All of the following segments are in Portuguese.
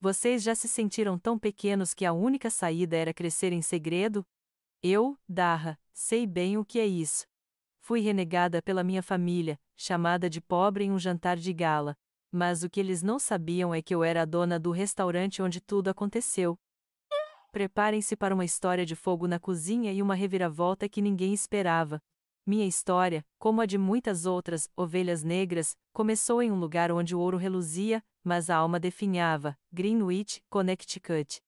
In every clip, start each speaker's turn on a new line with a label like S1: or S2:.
S1: Vocês já se sentiram tão pequenos que a única saída era crescer em segredo? Eu, Darra, sei bem o que é isso. Fui renegada pela minha família, chamada de pobre em um jantar de gala. Mas o que eles não sabiam é que eu era a dona do restaurante onde tudo aconteceu. Preparem-se para uma história de fogo na cozinha e uma reviravolta que ninguém esperava. Minha história, como a de muitas outras ovelhas negras, começou em um lugar onde o ouro reluzia, mas a alma definhava, Greenwich, Connecticut.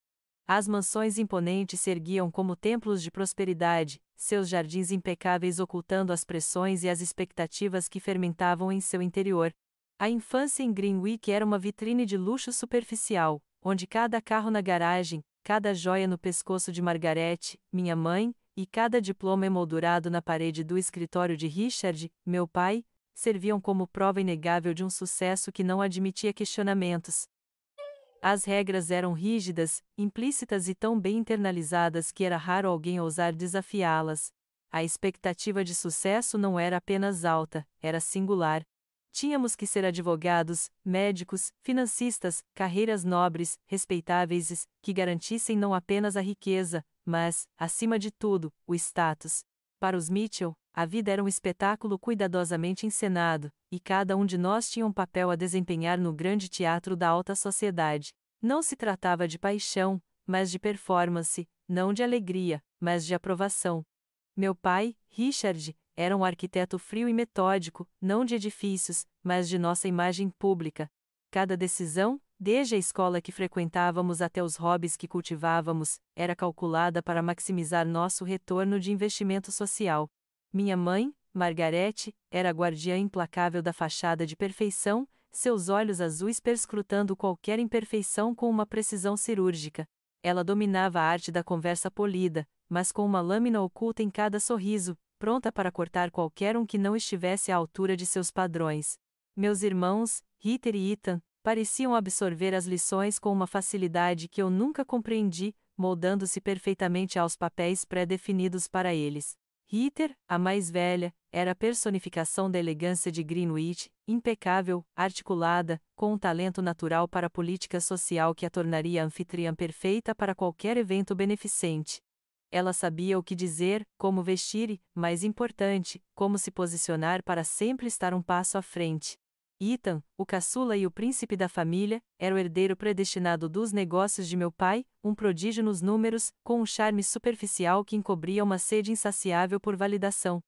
S1: As mansões imponentes se erguiam como templos de prosperidade, seus jardins impecáveis ocultando as pressões e as expectativas que fermentavam em seu interior. A infância em Greenwich era uma vitrine de luxo superficial, onde cada carro na garagem, cada joia no pescoço de Margaret, minha mãe, e cada diploma emoldurado na parede do escritório de Richard, meu pai, serviam como prova inegável de um sucesso que não admitia questionamentos. As regras eram rígidas, implícitas e tão bem internalizadas que era raro alguém ousar desafiá-las. A expectativa de sucesso não era apenas alta, era singular. Tínhamos que ser advogados, médicos, financistas, carreiras nobres, respeitáveis, que garantissem não apenas a riqueza, mas, acima de tudo, o status. Para os Mitchell, a vida era um espetáculo cuidadosamente encenado, e cada um de nós tinha um papel a desempenhar no grande teatro da alta sociedade. Não se tratava de paixão, mas de performance, não de alegria, mas de aprovação. Meu pai, Richard, era um arquiteto frio e metódico, não de edifícios, mas de nossa imagem pública. Cada decisão, desde a escola que frequentávamos até os hobbies que cultivávamos, era calculada para maximizar nosso retorno de investimento social. Minha mãe, Margaret, era a guardiã implacável da fachada de perfeição, seus olhos azuis perscrutando qualquer imperfeição com uma precisão cirúrgica. Ela dominava a arte da conversa polida, mas com uma lâmina oculta em cada sorriso, pronta para cortar qualquer um que não estivesse à altura de seus padrões. Meus irmãos, Heather e Ethan, pareciam absorver as lições com uma facilidade que eu nunca compreendi, moldando-se perfeitamente aos papéis pré-definidos para eles. Heather, a mais velha, era a personificação da elegância de Greenwich, impecável, articulada, com um talento natural para a política social que a tornaria a anfitriã perfeita para qualquer evento beneficente. Ela sabia o que dizer, como vestir e, mais importante, como se posicionar para sempre estar um passo à frente. Ethan, o caçula e o príncipe da família, era o herdeiro predestinado dos negócios de meu pai, um prodígio nos números, com um charme superficial que encobria uma sede insaciável por validação.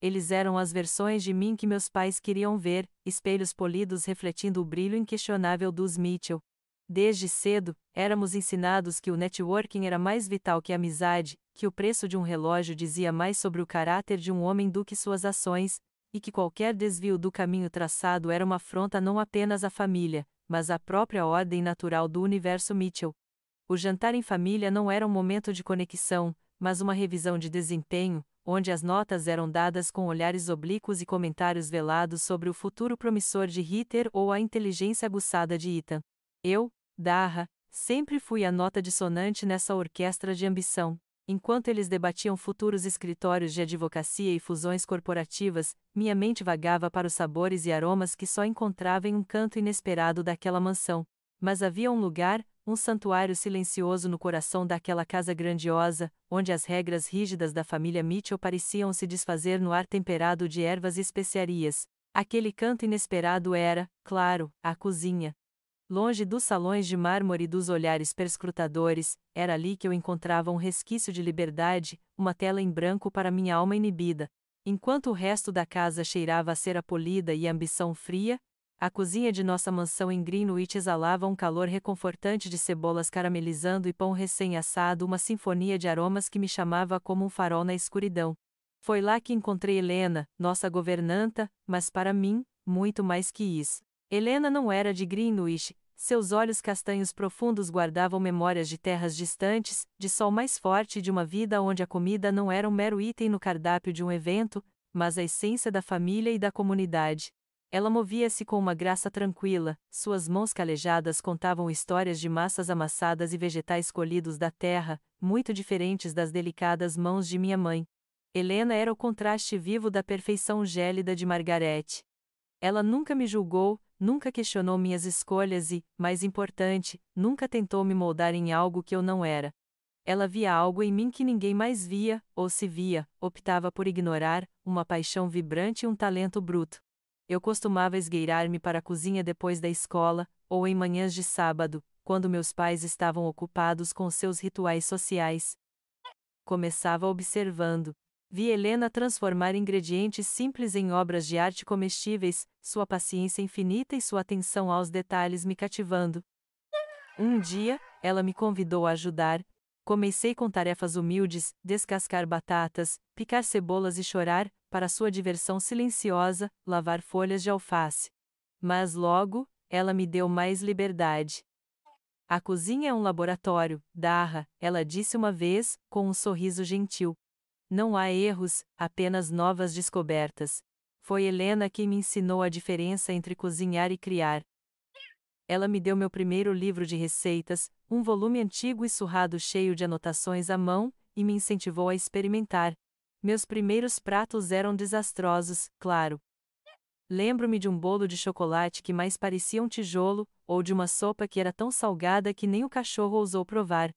S1: Eles eram as versões de mim que meus pais queriam ver, espelhos polidos refletindo o brilho inquestionável dos Mitchell. Desde cedo, éramos ensinados que o networking era mais vital que a amizade, que o preço de um relógio dizia mais sobre o caráter de um homem do que suas ações, e que qualquer desvio do caminho traçado era uma afronta não apenas à família, mas à própria ordem natural do universo Mitchell. O jantar em família não era um momento de conexão, mas uma revisão de desempenho, onde as notas eram dadas com olhares oblíquos e comentários velados sobre o futuro promissor de Heather ou a inteligência aguçada de Ethan. Eu, Darra, sempre fui a nota dissonante nessa orquestra de ambição. Enquanto eles debatiam futuros escritórios de advocacia e fusões corporativas, minha mente vagava para os sabores e aromas que só encontrava em um canto inesperado daquela mansão. Mas havia um lugar, um santuário silencioso no coração daquela casa grandiosa, onde as regras rígidas da família Mitchell pareciam se desfazer no ar temperado de ervas e especiarias. Aquele canto inesperado era, claro, a cozinha. Longe dos salões de mármore e dos olhares perscrutadores, era ali que eu encontrava um resquício de liberdade, uma tela em branco para minha alma inibida. Enquanto o resto da casa cheirava a cera polida e a ambição fria, a cozinha de nossa mansão em Greenwich exalava um calor reconfortante de cebolas caramelizando e pão recém-assado, uma sinfonia de aromas que me chamava como um farol na escuridão. Foi lá que encontrei Helena, nossa governanta, mas para mim, muito mais que isso. Helena não era de Greenwich, seus olhos castanhos profundos guardavam memórias de terras distantes, de sol mais forte e de uma vida onde a comida não era um mero item no cardápio de um evento, mas a essência da família e da comunidade. Ela movia-se com uma graça tranquila, suas mãos calejadas contavam histórias de massas amassadas e vegetais colhidos da terra, muito diferentes das delicadas mãos de minha mãe. Helena era o contraste vivo da perfeição gélida de Margaret. Ela nunca me julgou, nunca questionou minhas escolhas e, mais importante, nunca tentou me moldar em algo que eu não era. Ela via algo em mim que ninguém mais via, ou se via, optava por ignorar, uma paixão vibrante e um talento bruto. Eu costumava esgueirar-me para a cozinha depois da escola, ou em manhãs de sábado, quando meus pais estavam ocupados com seus rituais sociais. Começava observando. Vi Helena transformar ingredientes simples em obras de arte comestíveis, sua paciência infinita e sua atenção aos detalhes me cativando. Um dia, ela me convidou a ajudar. Comecei com tarefas humildes, descascar batatas, picar cebolas e chorar, para sua diversão silenciosa, lavar folhas de alface. Mas logo, ela me deu mais liberdade. A cozinha é um laboratório, Darra, ela disse uma vez, com um sorriso gentil. Não há erros, apenas novas descobertas. Foi Helena quem me ensinou a diferença entre cozinhar e criar. Ela me deu meu primeiro livro de receitas, um volume antigo e surrado cheio de anotações à mão, e me incentivou a experimentar. Meus primeiros pratos eram desastrosos, claro. Lembro-me de um bolo de chocolate que mais parecia um tijolo, ou de uma sopa que era tão salgada que nem o cachorro ousou provar.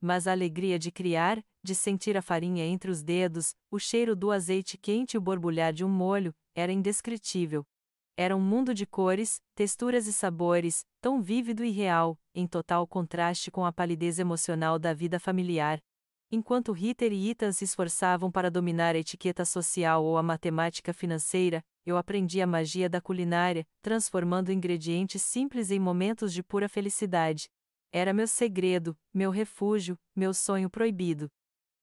S1: Mas a alegria de criar, de sentir a farinha entre os dedos, o cheiro do azeite quente e o borbulhar de um molho, era indescritível. Era um mundo de cores, texturas e sabores, tão vívido e real, em total contraste com a palidez emocional da vida familiar. Enquanto Ritter e Ethan se esforçavam para dominar a etiqueta social ou a matemática financeira, eu aprendi a magia da culinária, transformando ingredientes simples em momentos de pura felicidade. Era meu segredo, meu refúgio, meu sonho proibido.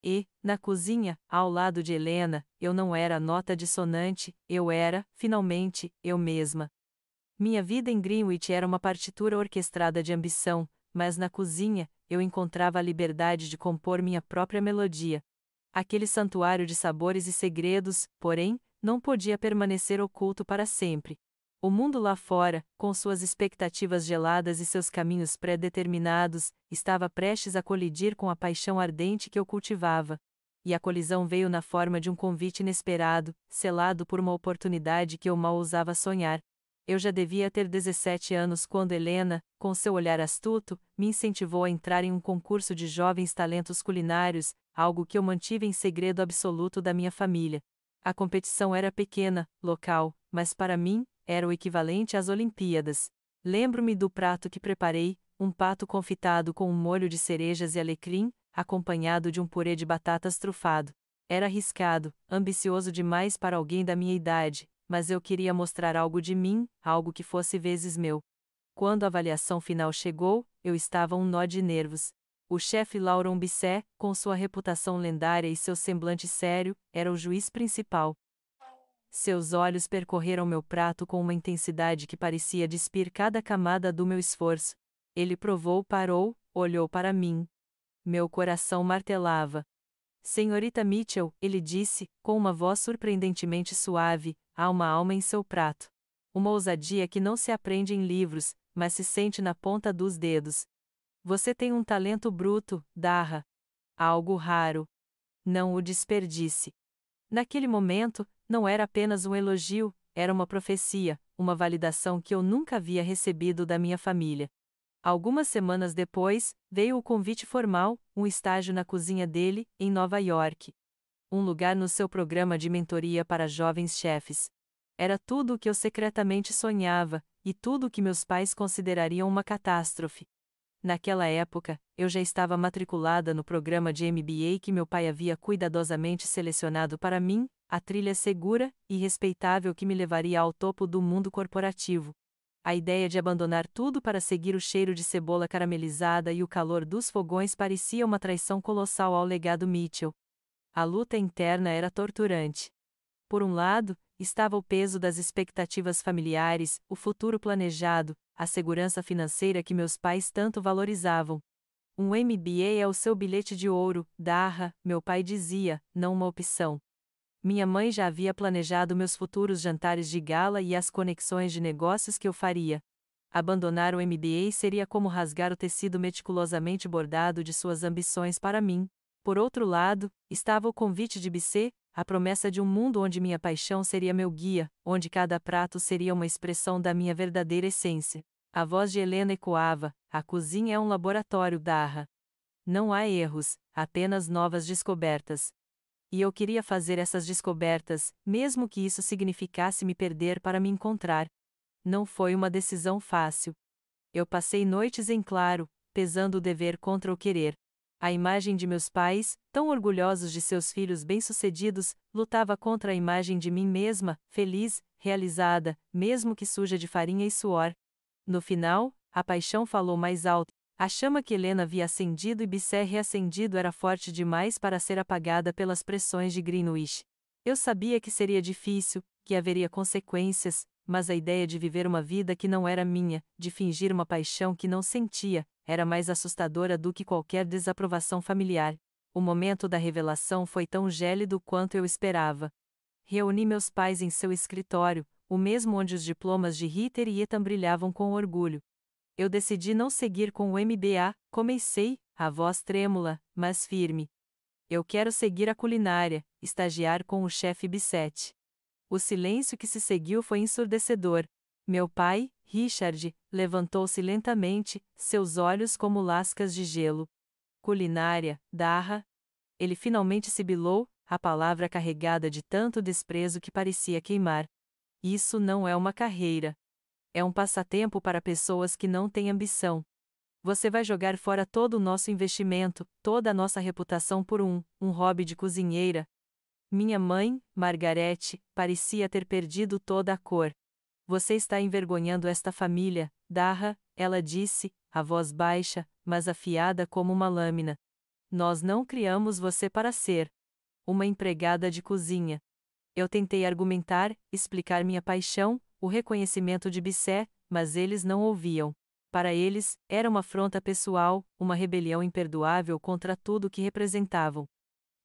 S1: E, na cozinha, ao lado de Helena, eu não era a nota dissonante, eu era, finalmente, eu mesma. Minha vida em Greenwich era uma partitura orquestrada de ambição, mas na cozinha, eu encontrava a liberdade de compor minha própria melodia. Aquele santuário de sabores e segredos, porém, não podia permanecer oculto para sempre. O mundo lá fora, com suas expectativas geladas e seus caminhos pré-determinados, estava prestes a colidir com a paixão ardente que eu cultivava. E a colisão veio na forma de um convite inesperado, selado por uma oportunidade que eu mal ousava sonhar. Eu já devia ter 17 anos quando Helena, com seu olhar astuto, me incentivou a entrar em um concurso de jovens talentos culinários, algo que eu mantive em segredo absoluto da minha família. A competição era pequena, local, mas para mim, era o equivalente às Olimpíadas. Lembro-me do prato que preparei, um pato confitado com um molho de cerejas e alecrim, acompanhado de um purê de batatas trufado. Era arriscado, ambicioso demais para alguém da minha idade, mas eu queria mostrar algo de mim, algo que fosse vezes meu. Quando a avaliação final chegou, eu estava um nó de nervos. O chefe Laurent Bisset, com sua reputação lendária e seu semblante sério, era o juiz principal. Seus olhos percorreram meu prato com uma intensidade que parecia despir cada camada do meu esforço. Ele provou, parou, olhou para mim. Meu coração martelava. Senhorita Mitchell, ele disse, com uma voz surpreendentemente suave, há uma alma em seu prato. Uma ousadia que não se aprende em livros, mas se sente na ponta dos dedos. Você tem um talento bruto, Darra. Algo raro. Não o desperdice. Naquele momento, não era apenas um elogio, era uma profecia, uma validação que eu nunca havia recebido da minha família. Algumas semanas depois, veio o convite formal, um estágio na cozinha dele, em Nova York. Um lugar no seu programa de mentoria para jovens chefes. Era tudo o que eu secretamente sonhava, e tudo o que meus pais considerariam uma catástrofe. Naquela época, eu já estava matriculada no programa de MBA que meu pai havia cuidadosamente selecionado para mim, a trilha segura e respeitável que me levaria ao topo do mundo corporativo. A ideia de abandonar tudo para seguir o cheiro de cebola caramelizada e o calor dos fogões parecia uma traição colossal ao legado Mitchell. A luta interna era torturante. Por um lado, estava o peso das expectativas familiares, o futuro planejado, a segurança financeira que meus pais tanto valorizavam. Um MBA é o seu bilhete de ouro, Darra, meu pai dizia, não uma opção. Minha mãe já havia planejado meus futuros jantares de gala e as conexões de negócios que eu faria. Abandonar o MBA seria como rasgar o tecido meticulosamente bordado de suas ambições para mim. Por outro lado, estava o convite de Bisset, a promessa de um mundo onde minha paixão seria meu guia, onde cada prato seria uma expressão da minha verdadeira essência. A voz de Helena ecoava: a cozinha é um laboratório, Darra. Não há erros, apenas novas descobertas. E eu queria fazer essas descobertas, mesmo que isso significasse me perder para me encontrar. Não foi uma decisão fácil. Eu passei noites em claro, pesando o dever contra o querer. A imagem de meus pais, tão orgulhosos de seus filhos bem-sucedidos, lutava contra a imagem de mim mesma, feliz, realizada, mesmo que suja de farinha e suor. No final, a paixão falou mais alto. A chama que Helena havia acendido e Bissé reacendido era forte demais para ser apagada pelas pressões de Greenwich. Eu sabia que seria difícil, que haveria consequências, mas a ideia de viver uma vida que não era minha, de fingir uma paixão que não sentia, era mais assustadora do que qualquer desaprovação familiar. O momento da revelação foi tão gélido quanto eu esperava. Reuni meus pais em seu escritório, o mesmo onde os diplomas de Ritter e Ethan brilhavam com orgulho. Eu decidi não seguir com o MBA, comecei, a voz trêmula, mas firme. Eu quero seguir a culinária, estagiar com o chefe Bissett. O silêncio que se seguiu foi ensurdecedor. Meu pai, Richard, levantou-se lentamente, seus olhos como lascas de gelo. Culinária, Darra. Ele finalmente sibilou, a palavra carregada de tanto desprezo que parecia queimar. Isso não é uma carreira. É um passatempo para pessoas que não têm ambição. Você vai jogar fora todo o nosso investimento, toda a nossa reputação por um hobby de cozinheira. Minha mãe, Margarete, parecia ter perdido toda a cor. Você está envergonhando esta família, Darra, ela disse, a voz baixa, mas afiada como uma lâmina. Nós não criamos você para ser uma empregada de cozinha. Eu tentei argumentar, explicar minha paixão, o reconhecimento de Bissé, mas eles não ouviam. Para eles, era uma afronta pessoal, uma rebelião imperdoável contra tudo o que representavam.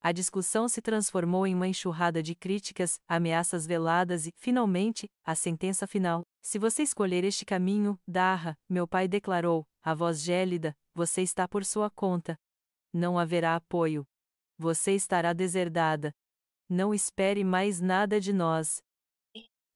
S1: A discussão se transformou em uma enxurrada de críticas, ameaças veladas e, finalmente, a sentença final. Se você escolher este caminho, Darra, meu pai declarou, a voz gélida, você está por sua conta. Não haverá apoio. Você estará deserdada. Não espere mais nada de nós.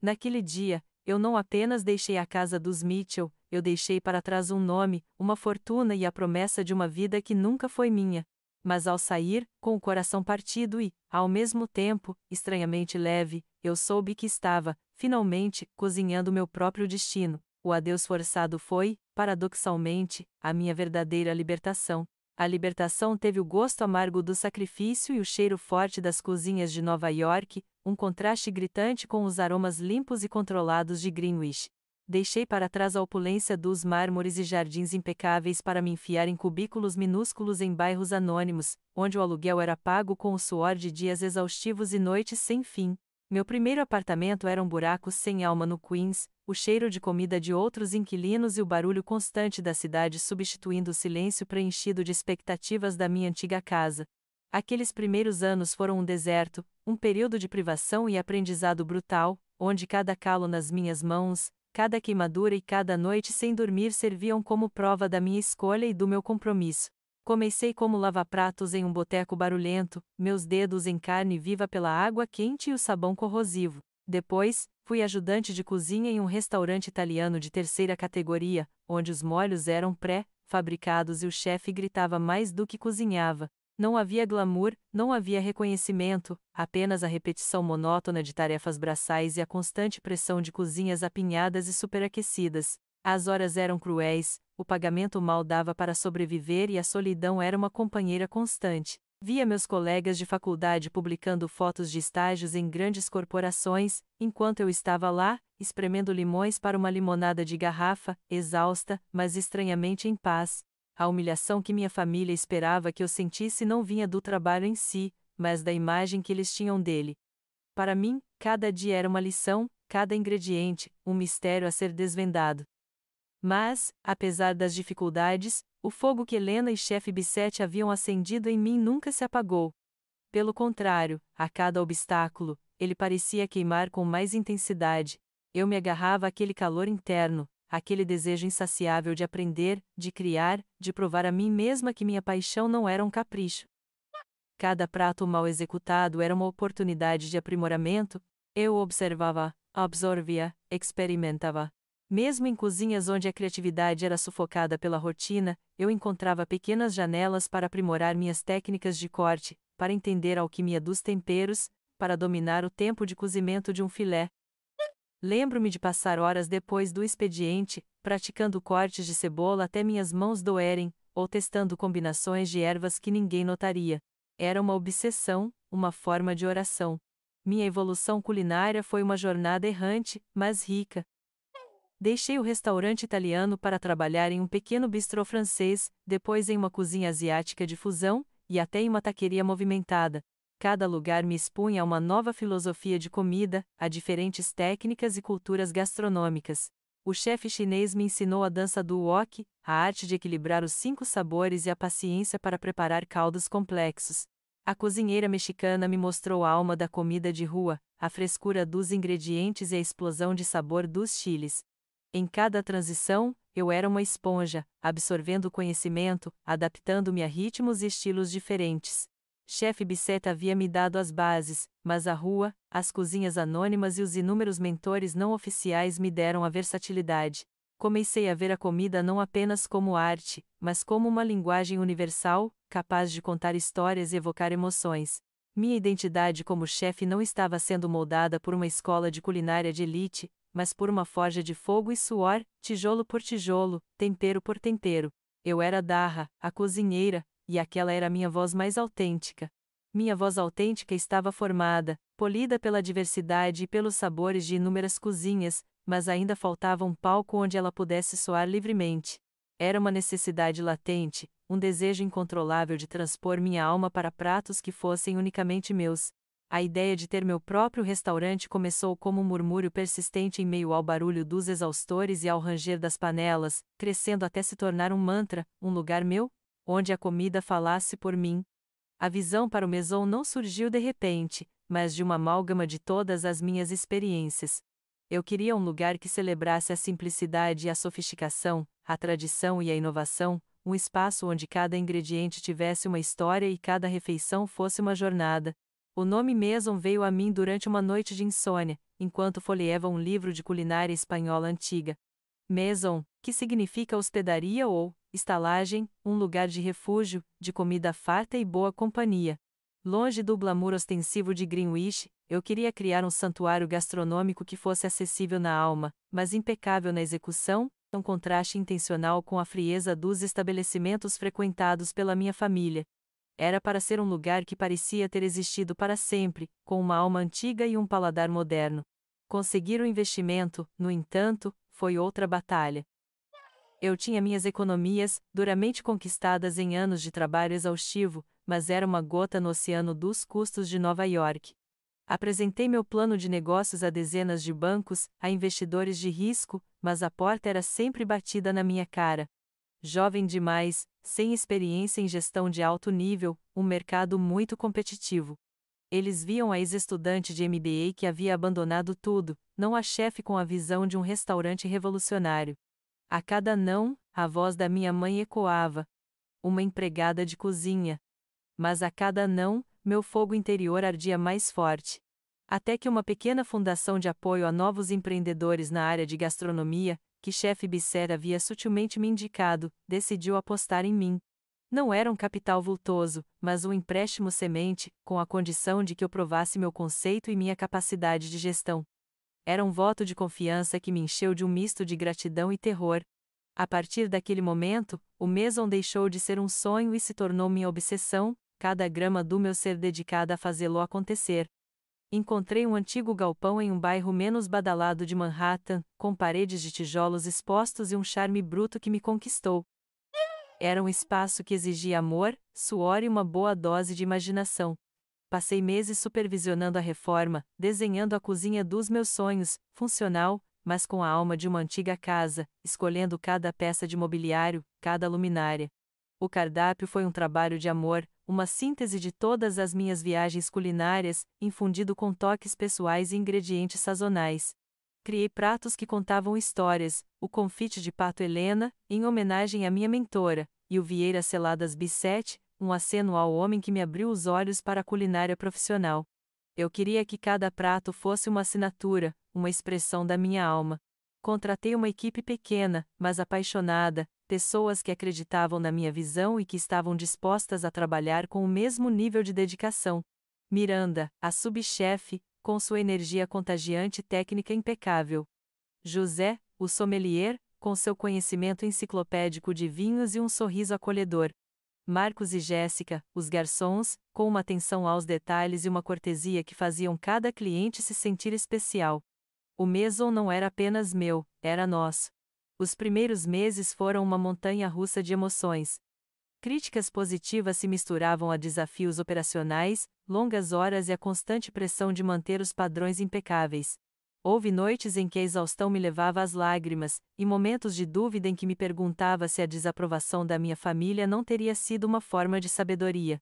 S1: Naquele dia, eu não apenas deixei a casa dos Mitchell, eu deixei para trás um nome, uma fortuna e a promessa de uma vida que nunca foi minha. Mas ao sair, com o coração partido e, ao mesmo tempo, estranhamente leve, eu soube que estava, finalmente, cozinhando meu próprio destino. O adeus forçado foi, paradoxalmente, a minha verdadeira libertação. A libertação teve o gosto amargo do sacrifício e o cheiro forte das cozinhas de Nova York, um contraste gritante com os aromas limpos e controlados de Greenwich. Deixei para trás a opulência dos mármores e jardins impecáveis para me enfiar em cubículos minúsculos em bairros anônimos, onde o aluguel era pago com o suor de dias exaustivos e noites sem fim. Meu primeiro apartamento era um buraco sem alma no Queens, o cheiro de comida de outros inquilinos e o barulho constante da cidade substituindo o silêncio preenchido de expectativas da minha antiga casa. Aqueles primeiros anos foram um deserto, um período de privação e aprendizado brutal, onde cada calo nas minhas mãos, cada queimadura e cada noite sem dormir serviam como prova da minha escolha e do meu compromisso. Comecei como lava-pratos em um boteco barulhento, meus dedos em carne viva pela água quente e o sabão corrosivo. Depois, fui ajudante de cozinha em um restaurante italiano de terceira categoria, onde os molhos eram pré-fabricados e o chefe gritava mais do que cozinhava. Não havia glamour, não havia reconhecimento, apenas a repetição monótona de tarefas braçais e a constante pressão de cozinhas apinhadas e superaquecidas. As horas eram cruéis, o pagamento mal dava para sobreviver e a solidão era uma companheira constante. Via meus colegas de faculdade publicando fotos de estágios em grandes corporações, enquanto eu estava lá, espremendo limões para uma limonada de garrafa, exausta, mas estranhamente em paz. A humilhação que minha família esperava que eu sentisse não vinha do trabalho em si, mas da imagem que eles tinham dele. Para mim, cada dia era uma lição, cada ingrediente, um mistério a ser desvendado. Mas, apesar das dificuldades, o fogo que Helena e chefe Bissett haviam acendido em mim nunca se apagou. Pelo contrário, a cada obstáculo, ele parecia queimar com mais intensidade. Eu me agarrava àquele calor interno, aquele desejo insaciável de aprender, de criar, de provar a mim mesma que minha paixão não era um capricho. cada prato mal executado era uma oportunidade de aprimoramento, eu observava, absorvia, experimentava. Mesmo em cozinhas onde a criatividade era sufocada pela rotina, eu encontrava pequenas janelas para aprimorar minhas técnicas de corte, para entender a alquimia dos temperos, para dominar o tempo de cozimento de um filé. Lembro-me de passar horas depois do expediente, praticando cortes de cebola até minhas mãos doerem, ou testando combinações de ervas que ninguém notaria. Era uma obsessão, uma forma de oração. Minha evolução culinária foi uma jornada errante, mas rica. Deixei o restaurante italiano para trabalhar em um pequeno bistrô francês, depois em uma cozinha asiática de fusão, e até em uma taqueria movimentada. Cada lugar me expunha a uma nova filosofia de comida, a diferentes técnicas e culturas gastronômicas. O chefe chinês me ensinou a dança do wok, a arte de equilibrar os 5 sabores e a paciência para preparar caldos complexos. A cozinheira mexicana me mostrou a alma da comida de rua, a frescura dos ingredientes e a explosão de sabor dos chiles. Em cada transição, eu era uma esponja, absorvendo conhecimento, adaptando-me a ritmos e estilos diferentes. Chefe Bissett havia me dado as bases, mas a rua, as cozinhas anônimas e os inúmeros mentores não oficiais me deram a versatilidade. Comecei a ver a comida não apenas como arte, mas como uma linguagem universal, capaz de contar histórias e evocar emoções. Minha identidade como chefe não estava sendo moldada por uma escola de culinária de elite, mas por uma forja de fogo e suor, tijolo por tijolo, tempero por tempero. Eu era Darra, a cozinheira, e aquela era a minha voz mais autêntica. Minha voz autêntica estava formada, polida pela diversidade e pelos sabores de inúmeras cozinhas, mas ainda faltava um palco onde ela pudesse soar livremente. Era uma necessidade latente, um desejo incontrolável de transpor minha alma para pratos que fossem unicamente meus. A ideia de ter meu próprio restaurante começou como um murmúrio persistente em meio ao barulho dos exaustores e ao ranger das panelas, crescendo até se tornar um mantra, um lugar meu, onde a comida falasse por mim. A visão para o Maison não surgiu de repente, mas de uma amálgama de todas as minhas experiências. Eu queria um lugar que celebrasse a simplicidade e a sofisticação, a tradição e a inovação, um espaço onde cada ingrediente tivesse uma história e cada refeição fosse uma jornada. O nome Maison veio a mim durante uma noite de insônia, enquanto folheava um livro de culinária espanhola antiga. Maison, que significa hospedaria ou estalagem, um lugar de refúgio, de comida farta e boa companhia. Longe do glamour ostensivo de Greenwich, eu queria criar um santuário gastronômico que fosse acessível na alma, mas impecável na execução, um contraste intencional com a frieza dos estabelecimentos frequentados pela minha família. Era para ser um lugar que parecia ter existido para sempre, com uma alma antiga e um paladar moderno. Conseguir o investimento, no entanto, foi outra batalha. Eu tinha minhas economias, duramente conquistadas em anos de trabalho exaustivo, mas era uma gota no oceano dos custos de Nova York. Apresentei meu plano de negócios a dezenas de bancos, a investidores de risco, mas a porta era sempre batida na minha cara. Jovem demais, sem experiência em gestão de alto nível, um mercado muito competitivo. Eles viam a ex-estudante de MBA que havia abandonado tudo, não a chefe com a visão de um restaurante revolucionário. A cada não, a voz da minha mãe ecoava. Uma empregada de cozinha. Mas a cada não, meu fogo interior ardia mais forte. Até que uma pequena fundação de apoio a novos empreendedores na área de gastronomia, que chefe Bisser havia sutilmente me indicado, decidiu apostar em mim. Não era um capital vultoso, mas um empréstimo semente, com a condição de que eu provasse meu conceito e minha capacidade de gestão. Era um voto de confiança que me encheu de um misto de gratidão e terror. A partir daquele momento, o Maison deixou de ser um sonho e se tornou minha obsessão, cada grama do meu ser dedicada a fazê-lo acontecer. Encontrei um antigo galpão em um bairro menos badalado de Manhattan, com paredes de tijolos expostos e um charme bruto que me conquistou. Era um espaço que exigia amor, suor e uma boa dose de imaginação. Passei meses supervisionando a reforma, desenhando a cozinha dos meus sonhos, funcional, mas com a alma de uma antiga casa, escolhendo cada peça de mobiliário, cada luminária. O cardápio foi um trabalho de amor, uma síntese de todas as minhas viagens culinárias, infundido com toques pessoais e ingredientes sazonais. Criei pratos que contavam histórias, o confite de pato Helena, em homenagem à minha mentora, e o Vieira Seladas Bisset, um aceno ao homem que me abriu os olhos para a culinária profissional. Eu queria que cada prato fosse uma assinatura, uma expressão da minha alma. Contratei uma equipe pequena, mas apaixonada, pessoas que acreditavam na minha visão e que estavam dispostas a trabalhar com o mesmo nível de dedicação. Miranda, a subchefe, com sua energia contagiante e técnica impecável. José, o sommelier, com seu conhecimento enciclopédico de vinhos e um sorriso acolhedor. Marcos e Jéssica, os garçons, com uma atenção aos detalhes e uma cortesia que faziam cada cliente se sentir especial. O maison não era apenas meu, era nosso. Os primeiros meses foram uma montanha-russa de emoções. Críticas positivas se misturavam a desafios operacionais, longas horas e a constante pressão de manter os padrões impecáveis. Houve noites em que a exaustão me levava às lágrimas, e momentos de dúvida em que me perguntava se a desaprovação da minha família não teria sido uma forma de sabedoria.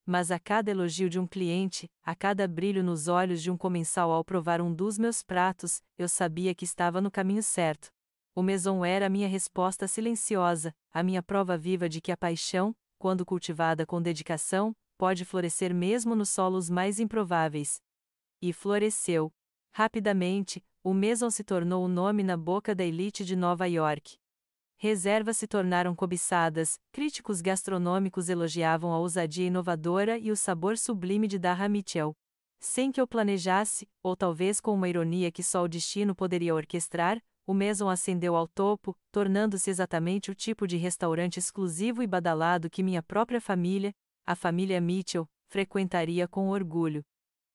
S1: Mas a cada elogio de um cliente, a cada brilho nos olhos de um comensal ao provar um dos meus pratos, eu sabia que estava no caminho certo. O maison era a minha resposta silenciosa, a minha prova viva de que a paixão, quando cultivada com dedicação, pode florescer mesmo nos solos mais improváveis. E floresceu. Rapidamente, o maison se tornou o nome na boca da elite de Nova York. Reservas se tornaram cobiçadas, críticos gastronômicos elogiavam a ousadia inovadora e o sabor sublime de Daha Mitchell. Sem que eu planejasse, ou talvez com uma ironia que só o destino poderia orquestrar, o maison ascendeu ao topo, tornando-se exatamente o tipo de restaurante exclusivo e badalado que minha própria família, a família Mitchell, frequentaria com orgulho.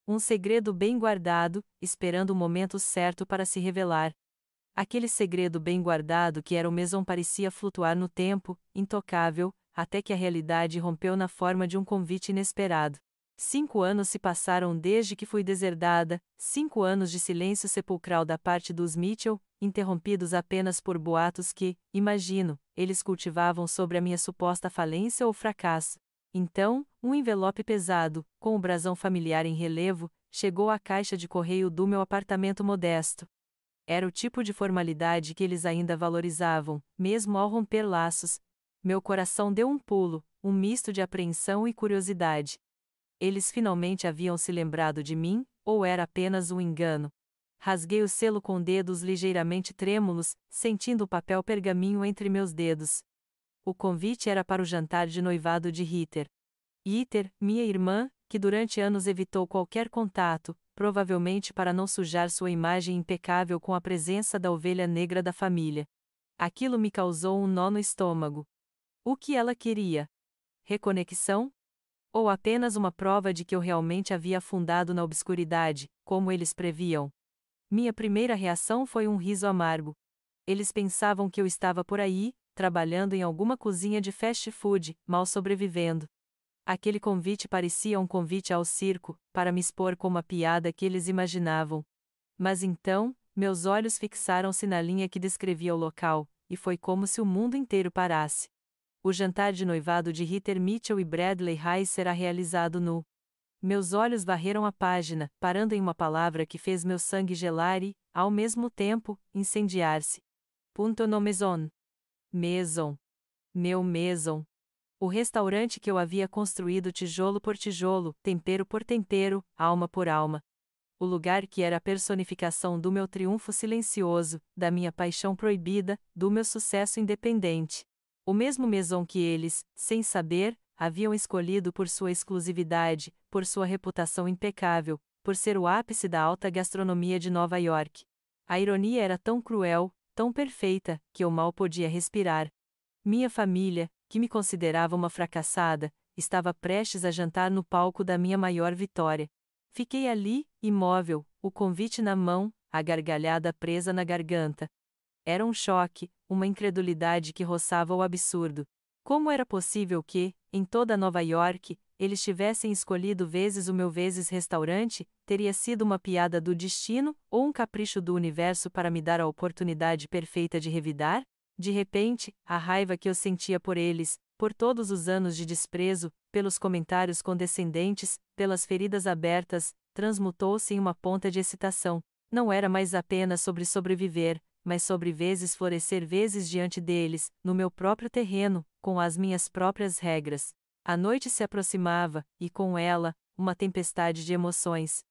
S1: Um segredo bem guardado, esperando o momento certo para se revelar. Aquele segredo bem guardado que era o maison parecia flutuar no tempo, intocável, até que a realidade rompeu na forma de um convite inesperado. 5 anos se passaram desde que fui deserdada, 5 anos de silêncio sepulcral da parte dos Mitchell, interrompidos apenas por boatos que, imagino, eles cultivavam sobre a minha suposta falência ou fracasso. Então, um envelope pesado, com o brasão familiar em relevo, chegou à caixa de correio do meu apartamento modesto. Era o tipo de formalidade que eles ainda valorizavam, mesmo ao romper laços. Meu coração deu um pulo, um misto de apreensão e curiosidade. Eles finalmente haviam se lembrado de mim, ou era apenas um engano? Rasguei o selo com dedos ligeiramente trêmulos, sentindo o papel pergaminho entre meus dedos. O convite era para o jantar de noivado de Heather. Heather, minha irmã, que durante anos evitou qualquer contato, provavelmente para não sujar sua imagem impecável com a presença da ovelha negra da família. Aquilo me causou um nó no estômago. O que ela queria? Reconexão? Ou apenas uma prova de que eu realmente havia afundado na obscuridade, como eles previam? Minha primeira reação foi um riso amargo. Eles pensavam que eu estava por aí, trabalhando em alguma cozinha de fast food, mal sobrevivendo. Aquele convite parecia um convite ao circo, para me expor como a piada que eles imaginavam. Mas então, meus olhos fixaram-se na linha que descrevia o local, e foi como se o mundo inteiro parasse. O jantar de noivado de Heather Mitchell e Bradley Hayes será realizado no... Meus olhos varreram a página, parando em uma palavra que fez meu sangue gelar e, ao mesmo tempo, incendiar-se. Punto no maison. Maison. Meu maison. O restaurante que eu havia construído tijolo por tijolo, tempero por tempero, alma por alma. O lugar que era a personificação do meu triunfo silencioso, da minha paixão proibida, do meu sucesso independente. O mesmo maison que eles, sem saber, haviam escolhido por sua exclusividade, por sua reputação impecável, por ser o ápice da alta gastronomia de Nova York. A ironia era tão cruel, tão perfeita, que eu mal podia respirar. Minha família, que me considerava uma fracassada, estava prestes a jantar no palco da minha maior vitória. Fiquei ali, imóvel, o convite na mão, a gargalhada presa na garganta. Era um choque, uma incredulidade que roçava o absurdo. Como era possível que, em toda Nova York, eles tivessem escolhido vezes o meu vezes restaurante? Teria sido uma piada do destino, ou um capricho do universo para me dar a oportunidade perfeita de revidar? De repente, a raiva que eu sentia por eles, por todos os anos de desprezo, pelos comentários condescendentes, pelas feridas abertas, transmutou-se em uma ponta de excitação. Não era mais apenas sobre sobreviver, mas sobre vezes florescer vezes diante deles, no meu próprio terreno, com as minhas próprias regras. A noite se aproximava, e com ela, uma tempestade de emoções.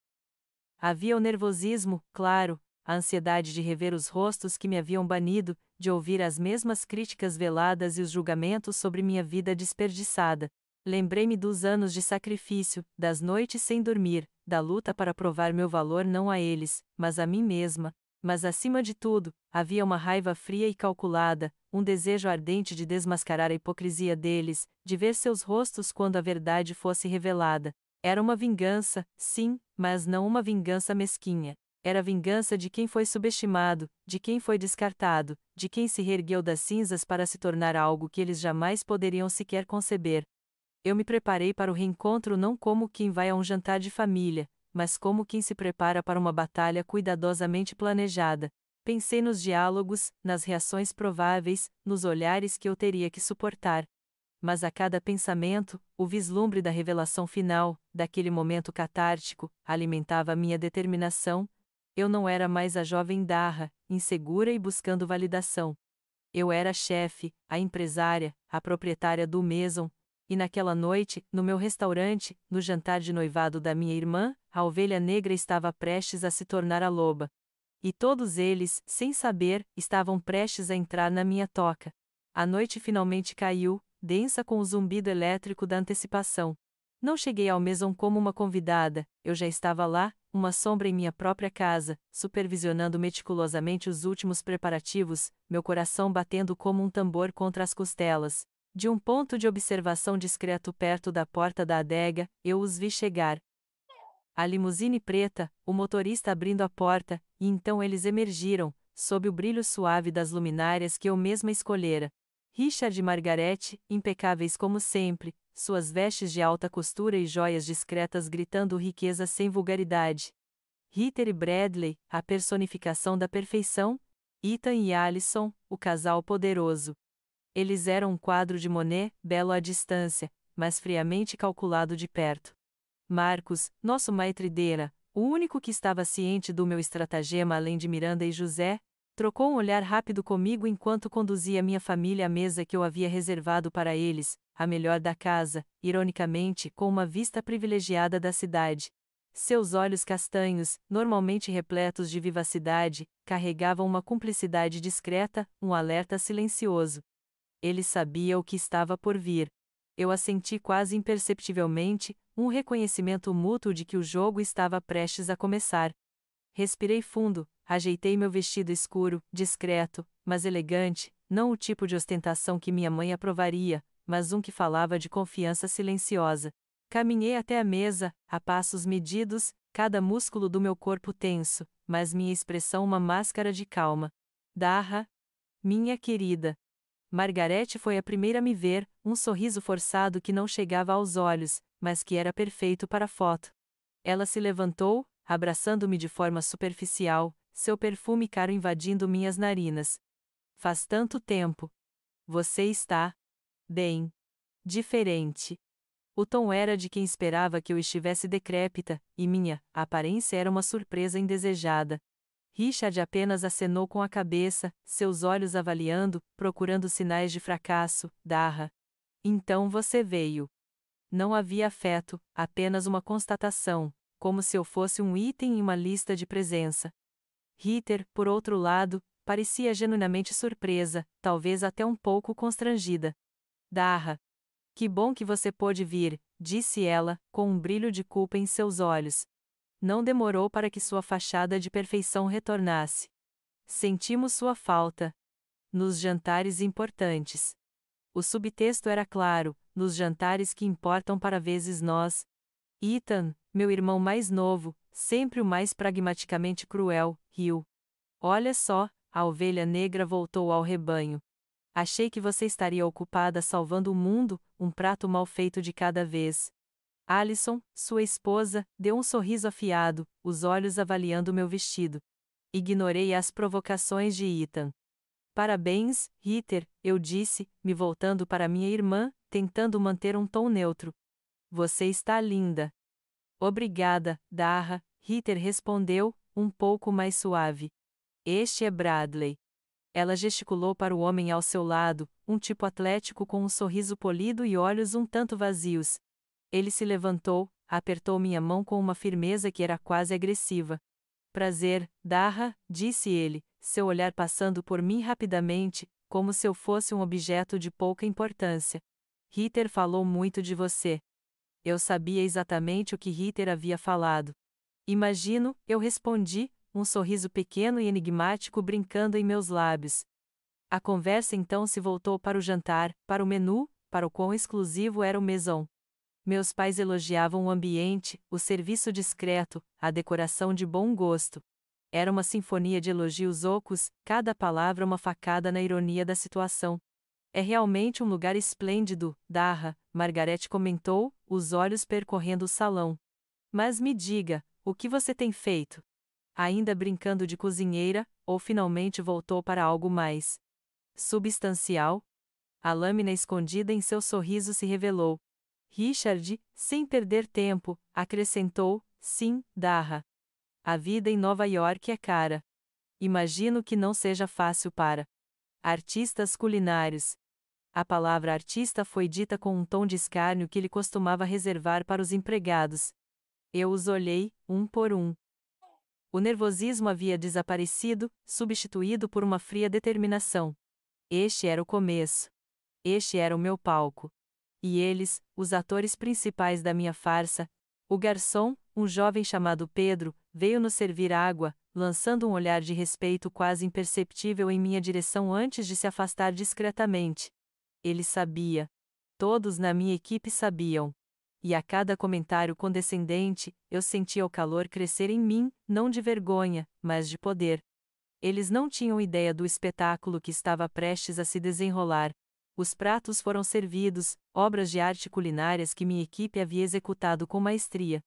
S1: Havia o nervosismo, claro, a ansiedade de rever os rostos que me haviam banido, de ouvir as mesmas críticas veladas e os julgamentos sobre minha vida desperdiçada. Lembrei-me dos anos de sacrifício, das noites sem dormir, da luta para provar meu valor não a eles, mas a mim mesma. Mas acima de tudo, havia uma raiva fria e calculada, um desejo ardente de desmascarar a hipocrisia deles, de ver seus rostos quando a verdade fosse revelada. Era uma vingança, sim, mas não uma vingança mesquinha. Era a vingança de quem foi subestimado, de quem foi descartado, de quem se reergueu das cinzas para se tornar algo que eles jamais poderiam sequer conceber. Eu me preparei para o reencontro não como quem vai a um jantar de família, mas como quem se prepara para uma batalha cuidadosamente planejada. Pensei nos diálogos, nas reações prováveis, nos olhares que eu teria que suportar. Mas a cada pensamento, o vislumbre da revelação final, daquele momento catártico, alimentava a minha determinação. Eu não era mais a jovem Darra, insegura e buscando validação. Eu era a chefe, a empresária, a proprietária do Maison, e naquela noite, no meu restaurante, no jantar de noivado da minha irmã, a ovelha negra estava prestes a se tornar a loba. E todos eles, sem saber, estavam prestes a entrar na minha toca. A noite finalmente caiu, densa com o zumbido elétrico da antecipação. Não cheguei ao Maison como uma convidada, eu já estava lá, uma sombra em minha própria casa, supervisionando meticulosamente os últimos preparativos, meu coração batendo como um tambor contra as costelas. De um ponto de observação discreto perto da porta da adega, eu os vi chegar. A limusine preta, o motorista abrindo a porta, e então eles emergiram, sob o brilho suave das luminárias que eu mesma escolhera. Richard e Margarete, impecáveis como sempre, suas vestes de alta costura e joias discretas gritando riqueza sem vulgaridade. Ritter e Bradley, a personificação da perfeição. Ethan e Alison, o casal poderoso. Eles eram um quadro de Monet, belo à distância, mas friamente calculado de perto. Marcos, nosso maitre d'era, o único que estava ciente do meu estratagema além de Miranda e José, trocou um olhar rápido comigo enquanto conduzia minha família à mesa que eu havia reservado para eles, a melhor da casa, ironicamente com uma vista privilegiada da cidade. Seus olhos castanhos, normalmente repletos de vivacidade, carregavam uma cumplicidade discreta, um alerta silencioso. Ele sabia o que estava por vir. Eu assenti quase imperceptivelmente, um reconhecimento mútuo de que o jogo estava prestes a começar. Respirei fundo, ajeitei meu vestido escuro, discreto, mas elegante, não o tipo de ostentação que minha mãe aprovaria, mas um que falava de confiança silenciosa. Caminhei até a mesa, a passos medidos, cada músculo do meu corpo tenso, mas minha expressão uma máscara de calma. Darra, minha querida. Margarete foi a primeira a me ver, um sorriso forçado que não chegava aos olhos, mas que era perfeito para a foto. Ela se levantou, abraçando-me de forma superficial, seu perfume caro invadindo minhas narinas. Faz tanto tempo. Você está bem. Diferente. O tom era de quem esperava que eu estivesse decrépita, e minha aparência era uma surpresa indesejada. Richard apenas acenou com a cabeça, seus olhos avaliando, procurando sinais de fracasso. Darra. Então você veio. Não havia afeto, apenas uma constatação, como se eu fosse um item em uma lista de presença. Ritter, por outro lado, parecia genuinamente surpresa, talvez até um pouco constrangida. Darra. Que bom que você pôde vir, disse ela, com um brilho de culpa em seus olhos. Não demorou para que sua fachada de perfeição retornasse. Sentimos sua falta. Nos jantares importantes. O subtexto era claro, nos jantares que importam para vezes nós. Ethan, meu irmão mais novo, sempre o mais pragmaticamente cruel, riu. Olha só, a ovelha negra voltou ao rebanho. Achei que você estaria ocupada salvando o mundo, um prato mal feito de cada vez. Alison, sua esposa, deu um sorriso afiado, os olhos avaliando meu vestido. Ignorei as provocações de Ethan. Parabéns, Ritter, eu disse, me voltando para minha irmã, tentando manter um tom neutro. Você está linda. Obrigada, Darra, Ritter respondeu, um pouco mais suave. Este é Bradley. Ela gesticulou para o homem ao seu lado, um tipo atlético com um sorriso polido e olhos um tanto vazios. Ele se levantou, apertou minha mão com uma firmeza que era quase agressiva. Prazer, Darra, disse ele, seu olhar passando por mim rapidamente, como se eu fosse um objeto de pouca importância. Ritter falou muito de você. Eu sabia exatamente o que Ritter havia falado. Imagino, eu respondi, um sorriso pequeno e enigmático brincando em meus lábios. A conversa então se voltou para o jantar, para o menu, para o quão exclusivo era o maison. Meus pais elogiavam o ambiente, o serviço discreto, a decoração de bom gosto. Era uma sinfonia de elogios ocos, cada palavra uma facada na ironia da situação. É realmente um lugar esplêndido, Darra, Margaret comentou, os olhos percorrendo o salão. Mas me diga, o que você tem feito? Ainda brincando de cozinheira, ou finalmente voltou para algo mais substancial? A lâmina escondida em seu sorriso se revelou. Richard, sem perder tempo, acrescentou, sim, Darra. A vida em Nova York é cara. Imagino que não seja fácil para artistas culinários. A palavra artista foi dita com um tom de escárnio que ele costumava reservar para os empregados. Eu os olhei, um por um. O nervosismo havia desaparecido, substituído por uma fria determinação. Este era o começo. Este era o meu palco. E eles, os atores principais da minha farsa, o garçom, um jovem chamado Pedro, veio nos servir água, lançando um olhar de respeito quase imperceptível em minha direção antes de se afastar discretamente. Ele sabia. Todos na minha equipe sabiam. E a cada comentário condescendente, eu sentia o calor crescer em mim, não de vergonha, mas de poder. Eles não tinham ideia do espetáculo que estava prestes a se desenrolar. Os pratos foram servidos, obras de arte culinárias que minha equipe havia executado com maestria.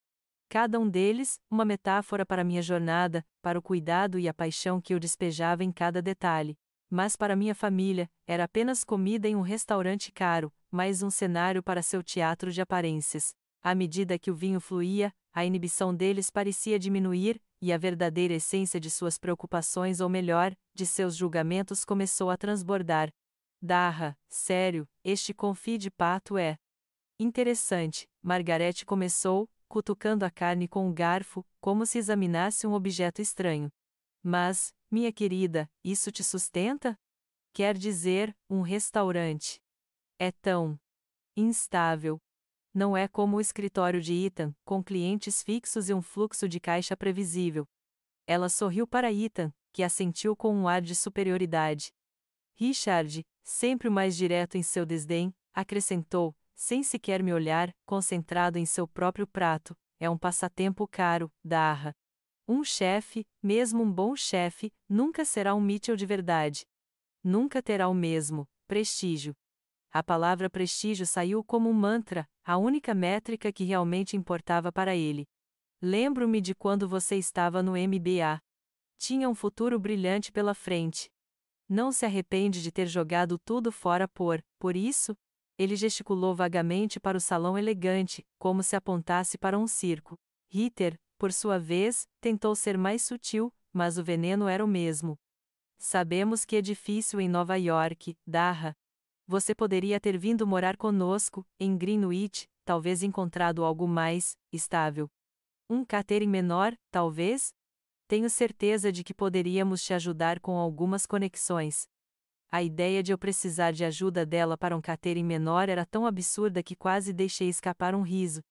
S1: Cada um deles, uma metáfora para minha jornada, para o cuidado e a paixão que eu despejava em cada detalhe. Mas para minha família, era apenas comida em um restaurante caro, mais um cenário para seu teatro de aparências. À medida que o vinho fluía, a inibição deles parecia diminuir, e a verdadeira essência de suas preocupações, ou melhor, de seus julgamentos, começou a transbordar. Darra, sério, este confit de pato é interessante, Margaret começou, cutucando a carne com um garfo, como se examinasse um objeto estranho. Mas, minha querida, isso te sustenta? Quer dizer, um restaurante. É tão instável. Não é como o escritório de Ethan, com clientes fixos e um fluxo de caixa previsível. Ela sorriu para Ethan, que assentiu com um ar de superioridade. Richard, sempre o mais direto em seu desdém, acrescentou, sem sequer me olhar, concentrado em seu próprio prato, é um passatempo caro, Darra. Um chefe, mesmo um bom chefe, nunca será um Mitchell de verdade. Nunca terá o mesmo prestígio. A palavra prestígio saiu como um mantra, a única métrica que realmente importava para ele. Lembro-me de quando você estava no MBA. Tinha um futuro brilhante pela frente. Não se arrepende de ter jogado tudo fora por isso? Ele gesticulou vagamente para o salão elegante, como se apontasse para um circo. Ritter, por sua vez, tentou ser mais sutil, mas o veneno era o mesmo. Sabemos que é difícil em Nova York, Darra. Você poderia ter vindo morar conosco, em Greenwich, talvez encontrado algo mais estável. Um catering menor, talvez? Tenho certeza de que poderíamos te ajudar com algumas conexões. A ideia de eu precisar de ajuda dela para um catering menor era tão absurda que quase deixei escapar um riso.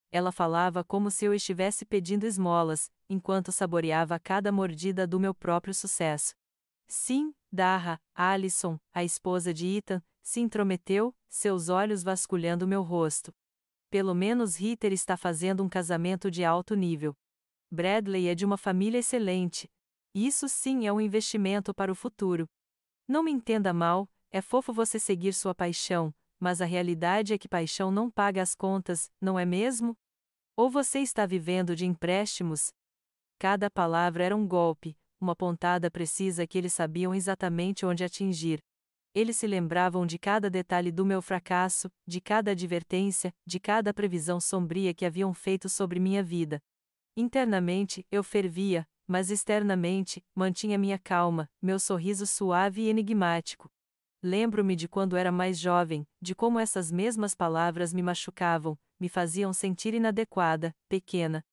S1: Ela falava como se eu estivesse pedindo esmolas, enquanto saboreava cada mordida do meu próprio sucesso. Sim, Darra, Alison, a esposa de Ethan, se intrometeu, seus olhos vasculhando meu rosto. Pelo menos Ritter está fazendo um casamento de alto nível. Bradley é de uma família excelente. Isso sim é um investimento para o futuro. Não me entenda mal, é fofo você seguir sua paixão, mas a realidade é que paixão não paga as contas, não é mesmo? Ou você está vivendo de empréstimos? Cada palavra era um golpe, uma pontada precisa que eles sabiam exatamente onde atingir. Eles se lembravam de cada detalhe do meu fracasso, de cada advertência, de cada previsão sombria que haviam feito sobre minha vida. Internamente, eu fervia, Mas externamente, mantinha minha calma, meu sorriso suave e enigmático. Lembro-me de quando era mais jovem, de como essas mesmas palavras me machucavam, me faziam sentir inadequada, pequena.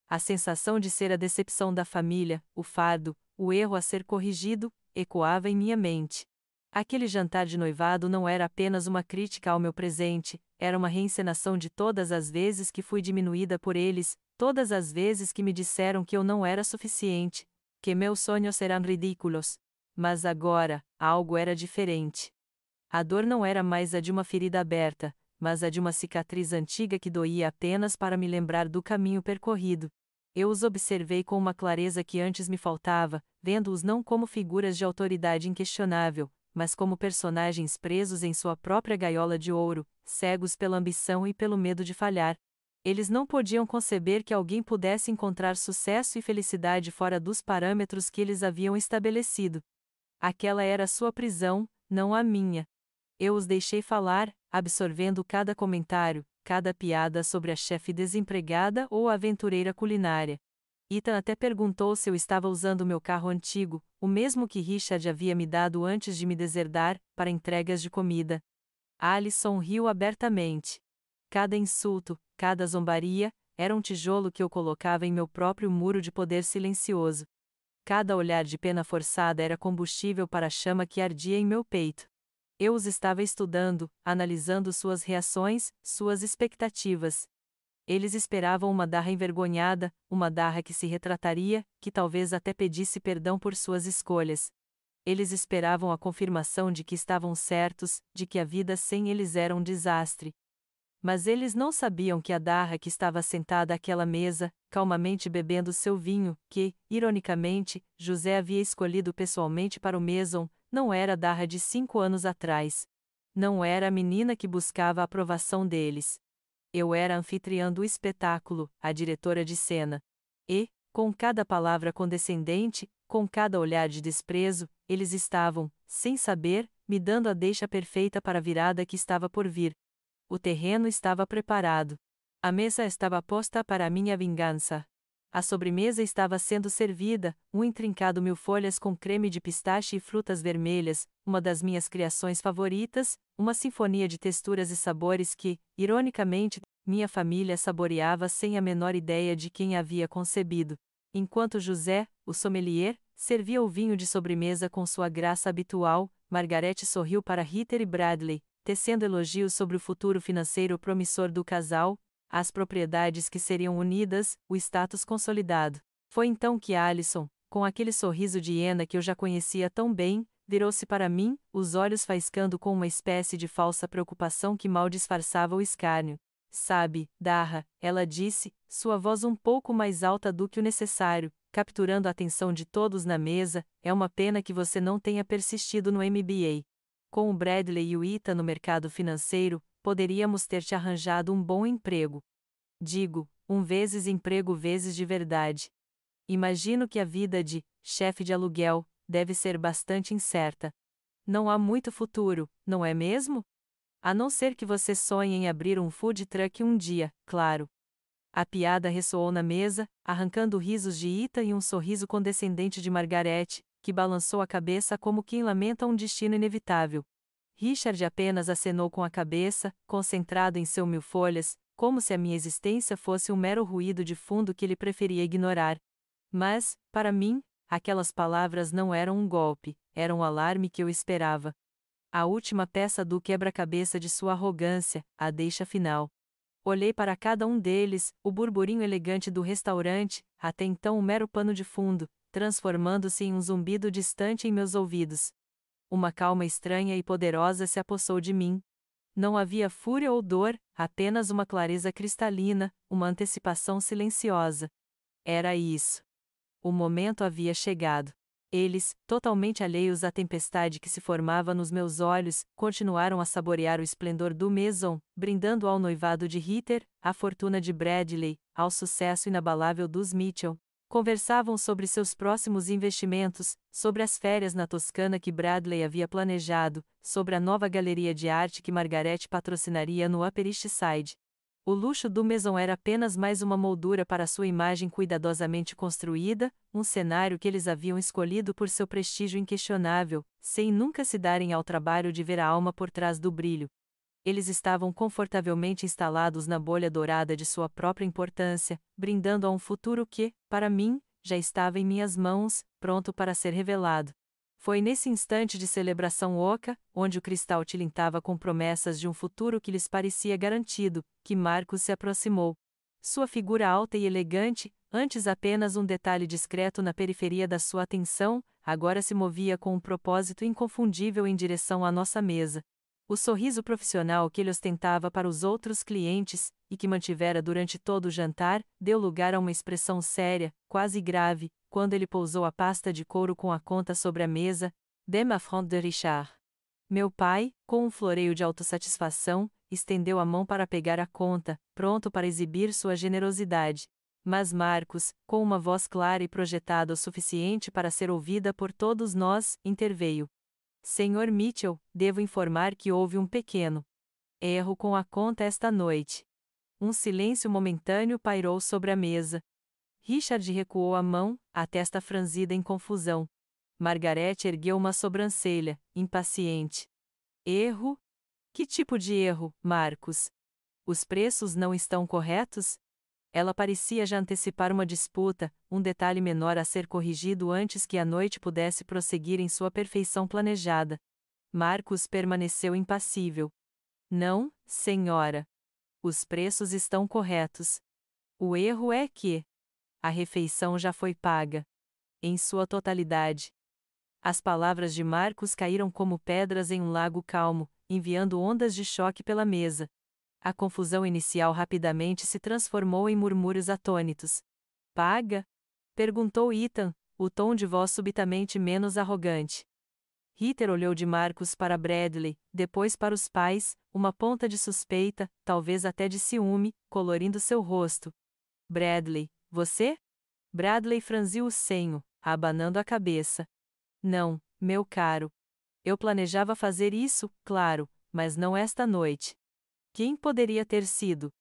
S1: A sensação de ser a decepção da família, o fardo, o erro a ser corrigido, ecoava em minha mente. Aquele jantar de noivado não era apenas uma crítica ao meu presente, era uma reencenação de todas as vezes que fui diminuída por eles, todas as vezes que me disseram que eu não era suficiente, que meus sonhos eram ridículos. Mas agora, algo era diferente. A dor não era mais a de uma ferida aberta, mas a de uma cicatriz antiga que doía apenas para me lembrar do caminho percorrido. Eu os observei com uma clareza que antes me faltava, vendo-os não como figuras de autoridade inquestionável, mas como personagens presos em sua própria gaiola de ouro, cegos pela ambição e pelo medo de falhar. Eles não podiam conceber que alguém pudesse encontrar sucesso e felicidade fora dos parâmetros que eles haviam estabelecido. Aquela era a sua prisão, não a minha. Eu os deixei falar, absorvendo cada comentário, cada piada sobre a chefe desempregada ou a aventureira culinária. Ethan até perguntou se eu estava usando meu carro antigo, o mesmo que Richard havia me dado antes de me deserdar, para entregas de comida. Alison riu abertamente. Cada insulto, cada zombaria, era um tijolo que eu colocava em meu próprio muro de poder silencioso. Cada olhar de pena forçada era combustível para a chama que ardia em meu peito. Eu os estava estudando, analisando suas reações, suas expectativas. Eles esperavam uma Darra envergonhada, uma Darra que se retrataria, que talvez até pedisse perdão por suas escolhas. Eles esperavam a confirmação de que estavam certos, de que a vida sem eles era um desastre. Mas eles não sabiam que a Darra que estava sentada àquela mesa, calmamente bebendo seu vinho, que, ironicamente, José havia escolhido pessoalmente para o Maison, não era a Darra de 5 anos atrás. Não era a menina que buscava a aprovação deles. Eu era a anfitriã do espetáculo, a diretora de cena. E, com cada palavra condescendente, com cada olhar de desprezo, eles estavam, sem saber, me dando a deixa perfeita para a virada que estava por vir. O terreno estava preparado. A mesa estava posta para a minha vingança. A sobremesa estava sendo servida, um intrincado mil-folhas com creme de pistache e frutas vermelhas, uma das minhas criações favoritas, uma sinfonia de texturas e sabores que, ironicamente, minha família saboreava sem a menor ideia de quem a havia concebido. Enquanto José, o sommelier, servia o vinho de sobremesa com sua graça habitual, Margaret sorriu para Ritter e Bradley, tecendo elogios sobre o futuro financeiro promissor do casal, as propriedades que seriam unidas, o status consolidado. Foi então que Alison, com aquele sorriso de hiena que eu já conhecia tão bem, virou-se para mim, os olhos faiscando com uma espécie de falsa preocupação que mal disfarçava o escárnio. Sabe, Darra, ela disse, sua voz um pouco mais alta do que o necessário, capturando a atenção de todos na mesa, é uma pena que você não tenha persistido no MBA. Com o Bradley e o Ethan no mercado financeiro, poderíamos ter te arranjado um bom emprego. Digo, vezes emprego vezes de verdade. Imagino que a vida de chefe de aluguel deve ser bastante incerta. Não há muito futuro, não é mesmo? A não ser que você sonhe em abrir um food truck um dia, claro. A piada ressoou na mesa, arrancando risos de Ethan e um sorriso condescendente de Margaret, que balançou a cabeça como quem lamenta um destino inevitável. Richard apenas acenou com a cabeça, concentrado em seu mil-folhas, como se a minha existência fosse um mero ruído de fundo que ele preferia ignorar. Mas, para mim, aquelas palavras não eram um golpe, eram um alarme que eu esperava. A última peça do quebra-cabeça de sua arrogância, a deixa final. Olhei para cada um deles, o burburinho elegante do restaurante, até então um mero pano de fundo, transformando-se em um zumbido distante em meus ouvidos. Uma calma estranha e poderosa se apossou de mim. Não havia fúria ou dor, apenas uma clareza cristalina, uma antecipação silenciosa. Era isso. O momento havia chegado. Eles, totalmente alheios à tempestade que se formava nos meus olhos, continuaram a saborear o esplendor do Maison, brindando ao noivado de Ritter, à fortuna de Bradley, ao sucesso inabalável dos Mitchell. Conversavam sobre seus próximos investimentos, sobre as férias na Toscana que Bradley havia planejado, sobre a nova galeria de arte que Margaret patrocinaria no Upper East Side. O luxo do Maison era apenas mais uma moldura para sua imagem cuidadosamente construída, um cenário que eles haviam escolhido por seu prestígio inquestionável, sem nunca se darem ao trabalho de ver a alma por trás do brilho. Eles estavam confortavelmente instalados na bolha dourada de sua própria importância, brindando a um futuro que, para mim, já estava em minhas mãos, pronto para ser revelado. Foi nesse instante de celebração oca, onde o cristal tilintava com promessas de um futuro que lhes parecia garantido, que Marcos se aproximou. Sua figura alta e elegante, antes apenas um detalhe discreto na periferia da sua atenção, agora se movia com um propósito inconfundível em direção à nossa mesa. O sorriso profissional que ele ostentava para os outros clientes, e que mantivera durante todo o jantar, deu lugar a uma expressão séria, quase grave, quando ele pousou a pasta de couro com a conta sobre a mesa, de ma fronte de Richard. Meu pai, com um floreio de autossatisfação, estendeu a mão para pegar a conta, pronto para exibir sua generosidade. Mas Marcos, com uma voz clara e projetada o suficiente para ser ouvida por todos nós, interveio. Senhor Mitchell, devo informar que houve um pequeno erro com a conta esta noite. Um silêncio momentâneo pairou sobre a mesa. Richard recuou a mão, a testa franzida em confusão. Margaret ergueu uma sobrancelha, impaciente. Erro? Que tipo de erro, Marcos? Os preços não estão corretos? Ela parecia já antecipar uma disputa, um detalhe menor a ser corrigido antes que a noite pudesse prosseguir em sua perfeição planejada. Marcos permaneceu impassível. Não, senhora. Os preços estão corretos. O erro é que a refeição já foi paga. Em sua totalidade. As palavras de Marcos caíram como pedras em um lago calmo, enviando ondas de choque pela mesa. A confusão inicial rapidamente se transformou em murmúrios atônitos. Paga? Perguntou Ethan, o tom de voz subitamente menos arrogante. Ritter olhou de Marcos para Bradley, depois para os pais, uma ponta de suspeita, talvez até de ciúme, colorindo seu rosto. Bradley, você? Bradley franziu o senho, abanando a cabeça. Não, meu caro. Eu planejava fazer isso, claro, mas não esta noite. Quem poderia ter sido?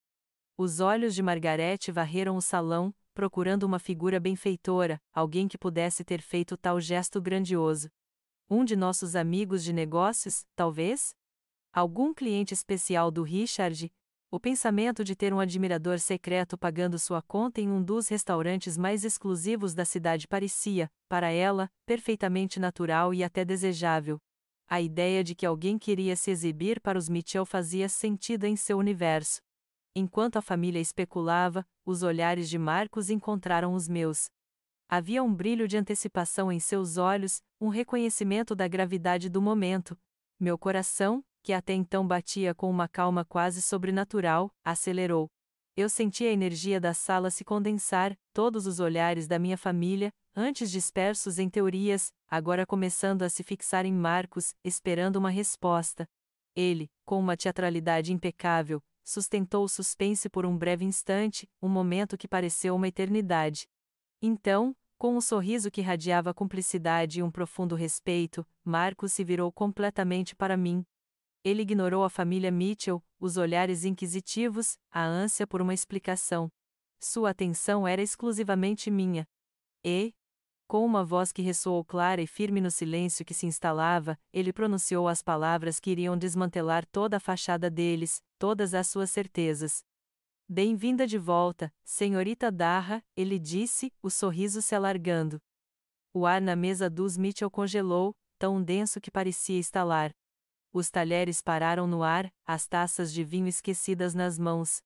S1: Os olhos de Margaret varreram o salão, procurando uma figura benfeitora, alguém que pudesse ter feito tal gesto grandioso. Um de nossos amigos de negócios, talvez? Algum cliente especial do Richard? O pensamento de ter um admirador secreto pagando sua conta em um dos restaurantes mais exclusivos da cidade parecia, para ela, perfeitamente natural e até desejável. A ideia de que alguém queria se exibir para os Mitchell fazia sentido em seu universo. Enquanto a família especulava, os olhares de Marcos encontraram os meus. Havia um brilho de antecipação em seus olhos, um reconhecimento da gravidade do momento. Meu coração, que até então batia com uma calma quase sobrenatural, acelerou. Eu senti a energia da sala se condensar, todos os olhares da minha família, antes dispersos em teorias, agora começando a se fixar em Marcos, esperando uma resposta. Ele, com uma teatralidade impecável, sustentou o suspense por um breve instante, um momento que pareceu uma eternidade. Então, com um sorriso que irradiava cumplicidade e um profundo respeito, Marcos se virou completamente para mim. Ele ignorou a família Mitchell, os olhares inquisitivos, a ânsia por uma explicação. Sua atenção era exclusivamente minha. E, com uma voz que ressoou clara e firme no silêncio que se instalava, ele pronunciou as palavras que iriam desmantelar toda a fachada deles, todas as suas certezas. Bem-vinda de volta, senhorita Darra, ele disse, o sorriso se alargando. O ar na mesa dos Mitchell congelou, tão denso que parecia estalar. Os talheres pararam no ar, as taças de vinho esquecidas nas mãos.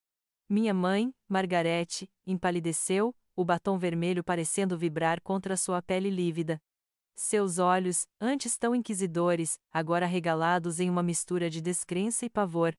S1: Minha mãe, Margaret, empalideceu, o batom vermelho parecendo vibrar contra sua pele lívida. Seus olhos, antes tão inquisidores, agora regalados em uma mistura de descrença e pavor.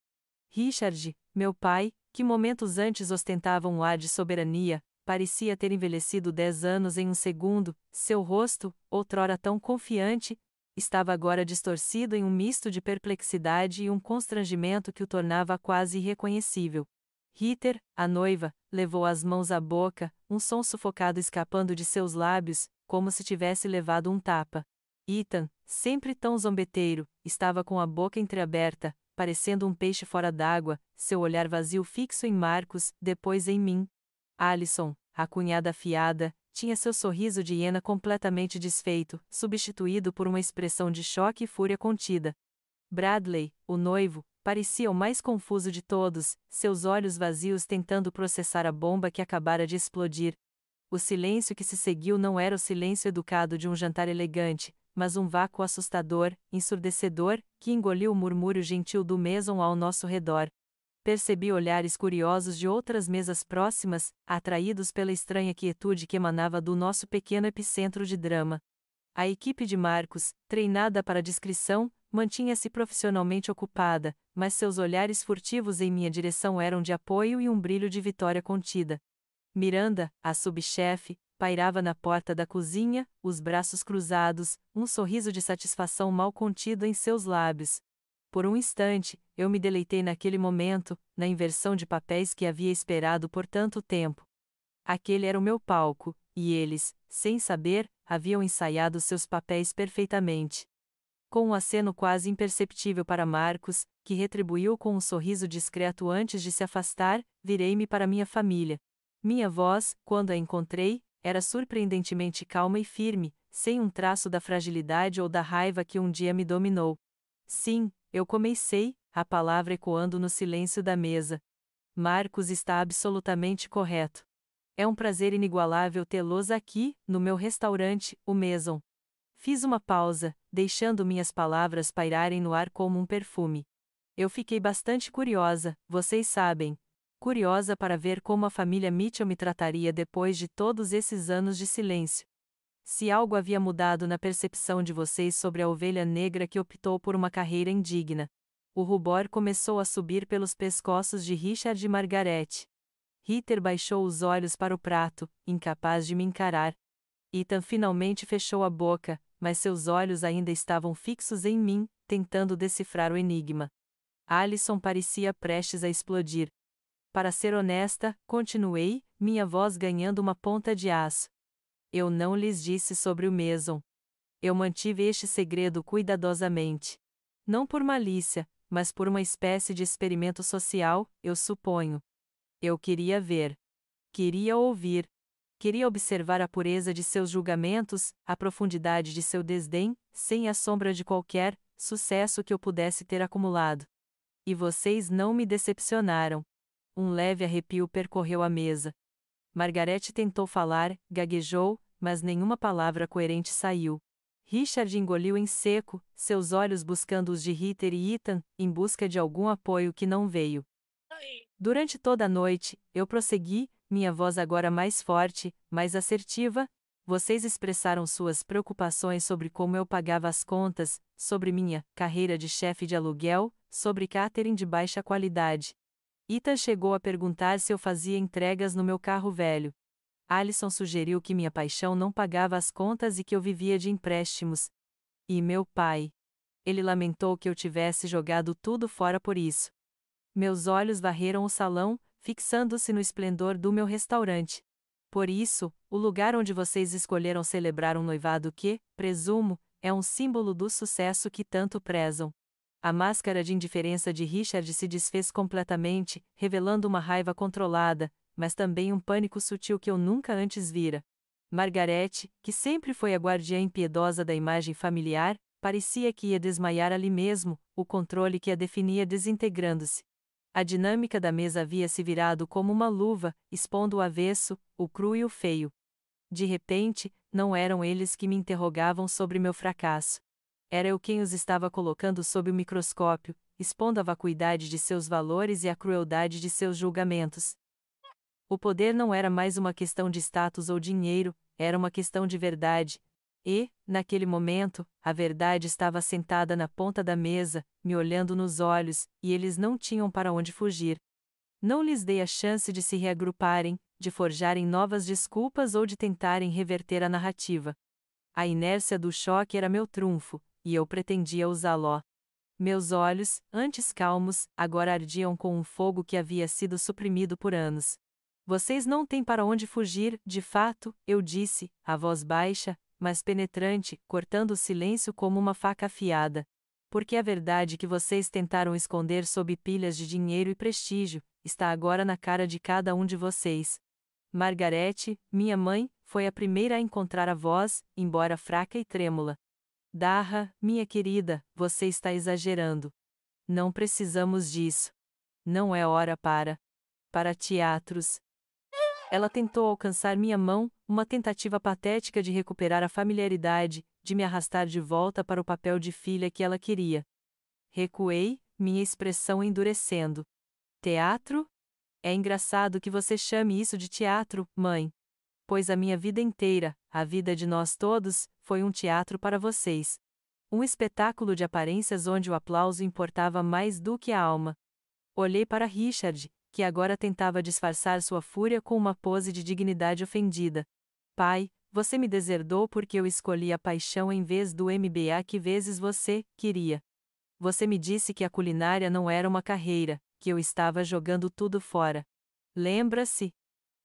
S1: Richard, meu pai, que momentos antes ostentava um ar de soberania, parecia ter envelhecido 10 anos em um segundo, seu rosto, outrora tão confiante, estava agora distorcido em um misto de perplexidade e um constrangimento que o tornava quase irreconhecível. Ritter, a noiva, levou as mãos à boca, um som sufocado escapando de seus lábios, como se tivesse levado um tapa. Ethan, sempre tão zombeteiro, estava com a boca entreaberta, parecendo um peixe fora d'água, seu olhar vazio fixo em Marcos, depois em mim. Alison, a cunhada afiada, tinha seu sorriso de hiena completamente desfeito, substituído por uma expressão de choque e fúria contida. Bradley, o noivo, parecia o mais confuso de todos, seus olhos vazios tentando processar a bomba que acabara de explodir. O silêncio que se seguiu não era o silêncio educado de um jantar elegante, mas um vácuo assustador, ensurdecedor, que engoliu o murmúrio gentil do Mason ao nosso redor. Percebi olhares curiosos de outras mesas próximas, atraídos pela estranha quietude que emanava do nosso pequeno epicentro de drama. A equipe de Marcos, treinada para a discrição, mantinha-se profissionalmente ocupada, mas seus olhares furtivos em minha direção eram de apoio e um brilho de vitória contida. Miranda, a subchefe, pairava na porta da cozinha, os braços cruzados, um sorriso de satisfação mal contido em seus lábios. Por um instante, eu me deleitei naquele momento, na inversão de papéis que havia esperado por tanto tempo. Aquele era o meu palco, e eles, sem saber, haviam ensaiado seus papéis perfeitamente. Com um aceno quase imperceptível para Marcos, que retribuiu com um sorriso discreto antes de se afastar, virei-me para minha família. Minha voz, quando a encontrei, era surpreendentemente calma e firme, sem um traço da fragilidade ou da raiva que um dia me dominou. Sim, eu comecei, a palavra ecoando no silêncio da mesa. Marcos está absolutamente correto. É um prazer inigualável tê-los aqui, no meu restaurante, o Mason. Fiz uma pausa, deixando minhas palavras pairarem no ar como um perfume. Eu fiquei bastante curiosa, vocês sabem. Curiosa para ver como a família Mitchell me trataria depois de todos esses anos de silêncio. Se algo havia mudado na percepção de vocês sobre a ovelha negra que optou por uma carreira indigna. O rubor começou a subir pelos pescoços de Richard e Margaret. Ritter baixou os olhos para o prato, incapaz de me encarar. Ethan finalmente fechou a boca, mas seus olhos ainda estavam fixos em mim, tentando decifrar o enigma. Alison parecia prestes a explodir. Para ser honesta, continuei, minha voz ganhando uma ponta de aço. Eu não lhes disse sobre o Mason. Eu mantive este segredo cuidadosamente. Não por malícia, mas por uma espécie de experimento social, eu suponho. Eu queria ver. Queria ouvir. Queria observar a pureza de seus julgamentos, a profundidade de seu desdém, sem a sombra de qualquer sucesso que eu pudesse ter acumulado. E vocês não me decepcionaram. Um leve arrepio percorreu a mesa. Margaret tentou falar, gaguejou, mas nenhuma palavra coerente saiu. Richard engoliu em seco, seus olhos buscando os de Ritter e Ethan, em busca de algum apoio que não veio. Durante toda a noite, eu prossegui, minha voz agora mais forte, mais assertiva. Vocês expressaram suas preocupações sobre como eu pagava as contas, sobre minha carreira de chefe de aluguel, sobre catering de baixa qualidade. Ethan chegou a perguntar se eu fazia entregas no meu carro velho. Alison sugeriu que minha paixão não pagava as contas e que eu vivia de empréstimos. E meu pai? Ele lamentou que eu tivesse jogado tudo fora por isso. Meus olhos varreram o salão, fixando-se no esplendor do meu restaurante. Por isso, o lugar onde vocês escolheram celebrar um noivado que, presumo, é um símbolo do sucesso que tanto prezam. A máscara de indiferença de Richard se desfez completamente, revelando uma raiva controlada, mas também um pânico sutil que eu nunca antes vira. Margaret, que sempre foi a guardiã impiedosa da imagem familiar, parecia que ia desmaiar ali mesmo, o controle que a definia desintegrando-se. A dinâmica da mesa havia se virado como uma luva, expondo o avesso, o cru e o feio. De repente, não eram eles que me interrogavam sobre meu fracasso. Era eu quem os estava colocando sob o microscópio, expondo a vacuidade de seus valores e a crueldade de seus julgamentos. O poder não era mais uma questão de status ou dinheiro, era uma questão de verdade. E, naquele momento, a verdade estava sentada na ponta da mesa, me olhando nos olhos, e eles não tinham para onde fugir. Não lhes dei a chance de se reagruparem, de forjarem novas desculpas ou de tentarem reverter a narrativa. A inércia do choque era meu trunfo, e eu pretendia usá-lo. Meus olhos, antes calmos, agora ardiam com um fogo que havia sido suprimido por anos. Vocês não têm para onde fugir, de fato, eu disse, a voz baixa, mas penetrante, cortando o silêncio como uma faca afiada. Porque a verdade que vocês tentaram esconder sob pilhas de dinheiro e prestígio, está agora na cara de cada um de vocês. Margarete, minha mãe, foi a primeira a encontrar a voz, embora fraca e trêmula. Darra, minha querida, você está exagerando. Não precisamos disso. Não é hora para teatros. Ela tentou alcançar minha mão, uma tentativa patética de recuperar a familiaridade, de me arrastar de volta para o papel de filha que ela queria. Recuei, minha expressão endurecendo. Teatro? É engraçado que você chame isso de teatro, mãe. Pois a minha vida inteira, a vida de nós todos, foi um teatro para vocês. Um espetáculo de aparências onde o aplauso importava mais do que a alma. Olhei para Richard, que agora tentava disfarçar sua fúria com uma pose de dignidade ofendida. Pai, você me deserdou porque eu escolhi a paixão em vez do MBA que vezes você queria. Você me disse que a culinária não era uma carreira, que eu estava jogando tudo fora. Lembra-se?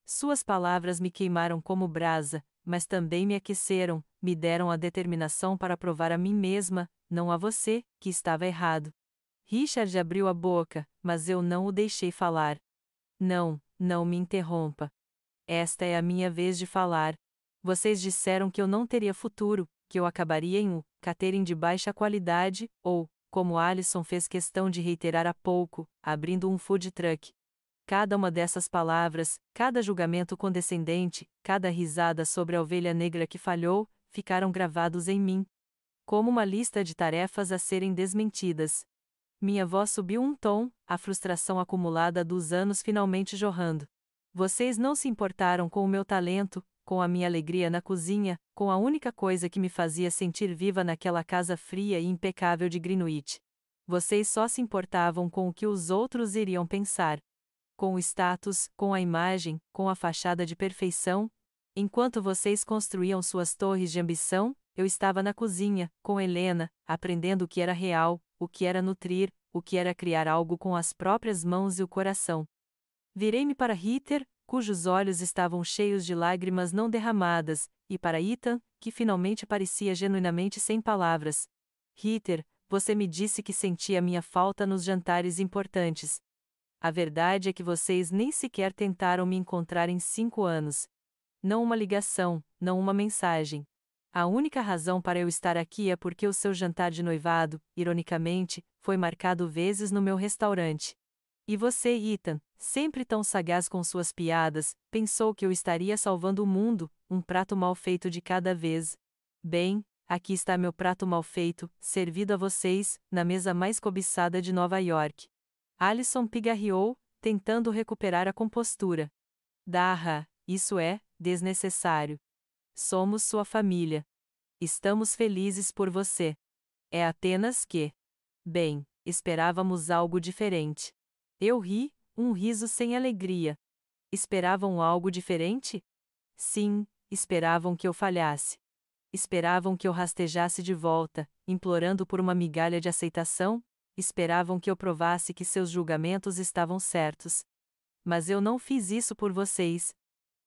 S1: Suas palavras me queimaram como brasa, mas também me aqueceram, me deram a determinação para provar a mim mesma, não a você, que estava errado. Richard abriu a boca, mas eu não o deixei falar. Não, não me interrompa. Esta é a minha vez de falar. Vocês disseram que eu não teria futuro, que eu acabaria em um catering de baixa qualidade, ou, como Alison fez questão de reiterar há pouco, abrindo um food truck. Cada uma dessas palavras, cada julgamento condescendente, cada risada sobre a ovelha negra que falhou, ficaram gravados em mim. Como uma lista de tarefas a serem desmentidas. Minha voz subiu um tom, a frustração acumulada dos anos finalmente jorrando. Vocês não se importaram com o meu talento, com a minha alegria na cozinha, com a única coisa que me fazia sentir viva naquela casa fria e impecável de Greenwich. Vocês só se importavam com o que os outros iriam pensar. Com o status, com a imagem, com a fachada de perfeição. Enquanto vocês construíam suas torres de ambição, eu estava na cozinha, com Helena, aprendendo o que era real, o que era nutrir, o que era criar algo com as próprias mãos e o coração. Virei-me para Ritter, cujos olhos estavam cheios de lágrimas não derramadas, e para Ethan, que finalmente parecia genuinamente sem palavras. Ritter, você me disse que sentia minha falta nos jantares importantes. A verdade é que vocês nem sequer tentaram me encontrar em 5 anos. Não uma ligação, não uma mensagem. A única razão para eu estar aqui é porque o seu jantar de noivado, ironicamente, foi marcado vezes no meu restaurante. E você, Ethan, sempre tão sagaz com suas piadas, pensou que eu estaria salvando o mundo, um prato mal feito de cada vez. Bem, aqui está meu prato mal feito, servido a vocês, na mesa mais cobiçada de Nova York. Alison pigarreou, tentando recuperar a compostura. Darra, isso é desnecessário. Somos sua família. Estamos felizes por você. É apenas que. Bem, esperávamos algo diferente. Eu ri, um riso sem alegria. Esperavam algo diferente? Sim, esperavam que eu falhasse. Esperavam que eu rastejasse de volta, implorando por uma migalha de aceitação? Esperavam que eu provasse que seus julgamentos estavam certos. Mas eu não fiz isso por vocês.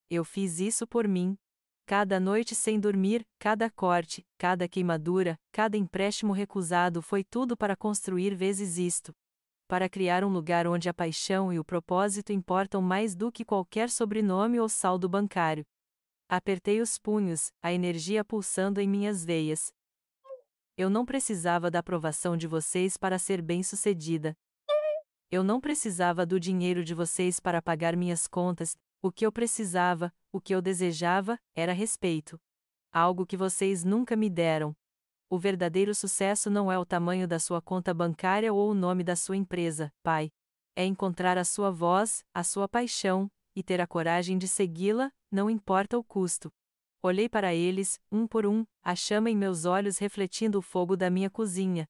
S1: Eu fiz isso por mim. Cada noite sem dormir, cada corte, cada queimadura, cada empréstimo recusado foi tudo para construir vezes isto. Para criar um lugar onde a paixão e o propósito importam mais do que qualquer sobrenome ou saldo bancário. Apertei os punhos, a energia pulsando em minhas veias. Eu não precisava da aprovação de vocês para ser bem-sucedida. Eu não precisava do dinheiro de vocês para pagar minhas contas. O que eu precisava, o que eu desejava, era respeito. Algo que vocês nunca me deram. O verdadeiro sucesso não é o tamanho da sua conta bancária ou o nome da sua empresa, pai. É encontrar a sua voz, a sua paixão, e ter a coragem de segui-la, não importa o custo. Olhei para eles, um por um, a chama em meus olhos refletindo o fogo da minha cozinha.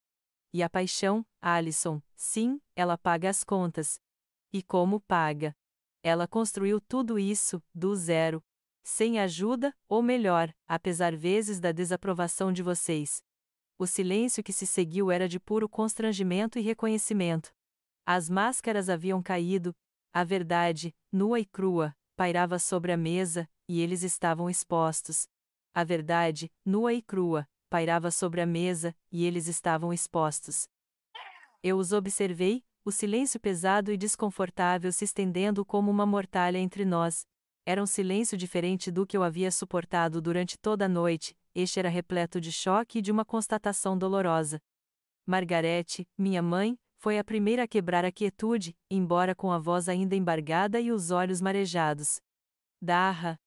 S1: E a paixão, Alison, sim, ela paga as contas. E como paga? Ela construiu tudo isso, do zero. Sem ajuda, ou melhor, apesar vezes da desaprovação de vocês. O silêncio que se seguiu era de puro constrangimento e reconhecimento. As máscaras haviam caído, a verdade, nua e crua, pairava sobre a mesa, e eles estavam expostos. A verdade, nua e crua, pairava sobre a mesa, e eles estavam expostos. Eu os observei, o silêncio pesado e desconfortável se estendendo como uma mortalha entre nós. Era um silêncio diferente do que eu havia suportado durante toda a noite, este era repleto de choque e de uma constatação dolorosa. Margarete, minha mãe, foi a primeira a quebrar a quietude, embora com a voz ainda embargada e os olhos marejados. Darra.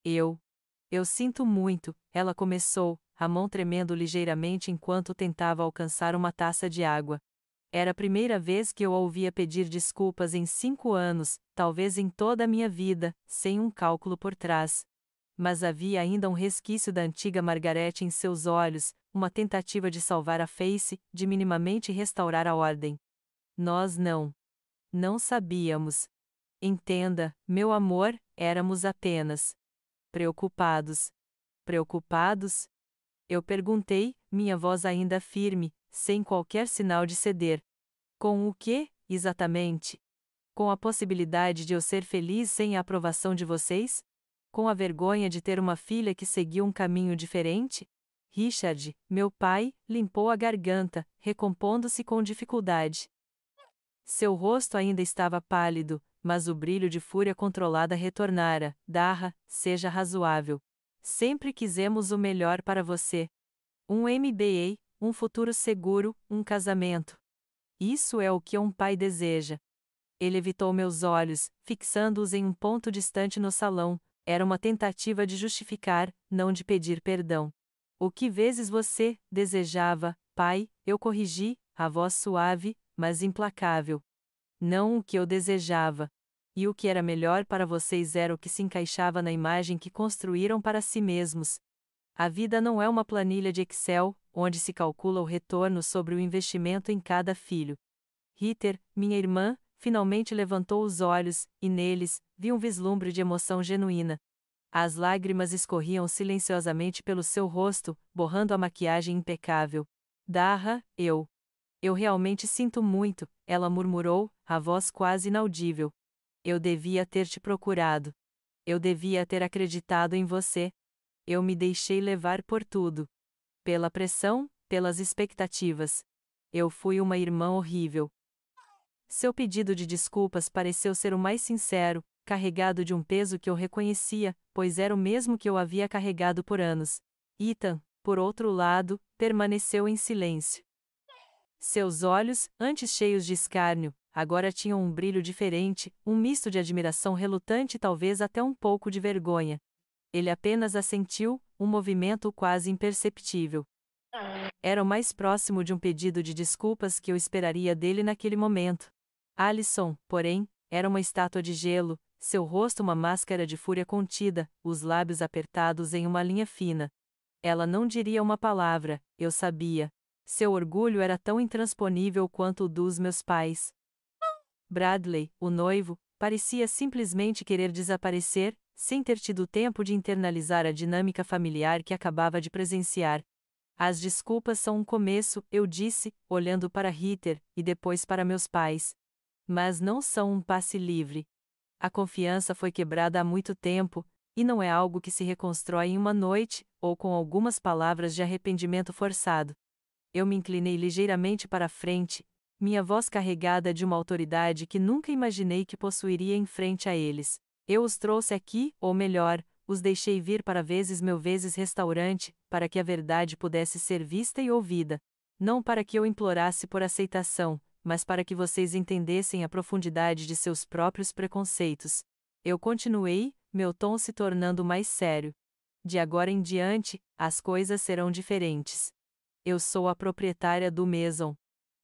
S1: Eu sinto muito, ela começou, a mão tremendo ligeiramente enquanto tentava alcançar uma taça de água. Era a primeira vez que eu a ouvia pedir desculpas em 5 anos, talvez em toda a minha vida, sem um cálculo por trás. Mas havia ainda um resquício da antiga Margarete em seus olhos, uma tentativa de salvar a face, de minimamente restaurar a ordem. Nós não sabíamos. Entenda, meu amor, éramos apenas preocupados. Preocupados? Eu perguntei, minha voz ainda firme, sem qualquer sinal de ceder. Com o que, exatamente? Com a possibilidade de eu ser feliz sem a aprovação de vocês? Com a vergonha de ter uma filha que seguiu um caminho diferente? Richard, meu pai, limpou a garganta, recompondo-se com dificuldade. Seu rosto ainda estava pálido, mas o brilho de fúria controlada retornara. Darra, seja razoável. Sempre quisemos o melhor para você. Um MBA, um futuro seguro, um casamento. Isso é o que um pai deseja. Ele evitou meus olhos, fixando-os em um ponto distante no salão. Era uma tentativa de justificar, não de pedir perdão. O que vezes você desejava, pai? Eu corrigi, a voz suave, mas implacável. Não o que eu desejava. E o que era melhor para vocês era o que se encaixava na imagem que construíram para si mesmos. A vida não é uma planilha de Excel, onde se calcula o retorno sobre o investimento em cada filho. Ritter, minha irmã, finalmente levantou os olhos, e neles, vi um vislumbre de emoção genuína. As lágrimas escorriam silenciosamente pelo seu rosto, borrando a maquiagem impecável. Darra, eu realmente sinto muito, ela murmurou, a voz quase inaudível. Eu devia ter te procurado. Eu devia ter acreditado em você. Eu me deixei levar por tudo. Pela pressão, pelas expectativas. Eu fui uma irmã horrível. Seu pedido de desculpas pareceu ser o mais sincero, carregado de um peso que eu reconhecia, pois era o mesmo que eu havia carregado por anos. Ethan, por outro lado, permaneceu em silêncio. Seus olhos, antes cheios de escárnio, agora tinham um brilho diferente, um misto de admiração relutante e talvez até um pouco de vergonha. Ele apenas assentiu, um movimento quase imperceptível. Era o mais próximo de um pedido de desculpas que eu esperaria dele naquele momento. Alison, porém, era uma estátua de gelo, seu rosto uma máscara de fúria contida, os lábios apertados em uma linha fina. Ela não diria uma palavra, eu sabia. Seu orgulho era tão intransponível quanto o dos meus pais. Bradley, o noivo, parecia simplesmente querer desaparecer, sem ter tido tempo de internalizar a dinâmica familiar que acabava de presenciar. As desculpas são um começo, eu disse, olhando para Ritter, e depois para meus pais. Mas não são um passe livre. A confiança foi quebrada há muito tempo, e não é algo que se reconstrói em uma noite, ou com algumas palavras de arrependimento forçado. Eu me inclinei ligeiramente para a frente, minha voz carregada de uma autoridade que nunca imaginei que possuiria em frente a eles. Eu os trouxe aqui, ou melhor, os deixei vir para meu vezes restaurante, para que a verdade pudesse ser vista e ouvida. Não para que eu implorasse por aceitação, mas para que vocês entendessem a profundidade de seus próprios preconceitos. Eu continuei, meu tom se tornando mais sério. De agora em diante, as coisas serão diferentes. Eu sou a proprietária do Maison.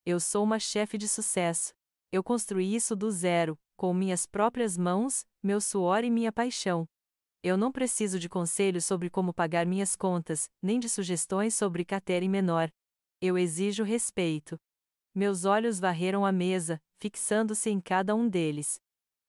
S1: Eu sou uma chefe de sucesso. Eu construí isso do zero, com minhas próprias mãos, meu suor e minha paixão. Eu não preciso de conselhos sobre como pagar minhas contas, nem de sugestões sobre catering menor. Eu exijo respeito. Meus olhos varreram a mesa, fixando-se em cada um deles.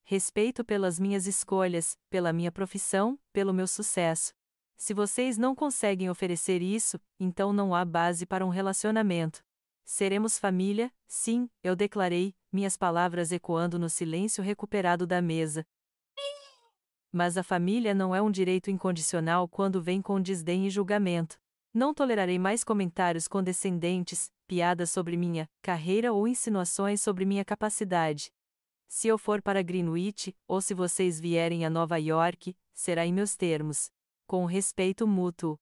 S1: Respeito pelas minhas escolhas, pela minha profissão, pelo meu sucesso. Se vocês não conseguem oferecer isso, então não há base para um relacionamento. Seremos família, sim, eu declarei, minhas palavras ecoando no silêncio recuperado da mesa. Mas a família não é um direito incondicional quando vem com desdém e julgamento. Não tolerarei mais comentários condescendentes, piadas sobre minha carreira ou insinuações sobre minha capacidade. Se eu for para Greenwich, ou se vocês vierem a Nova York, será em meus termos. Com respeito mútuo.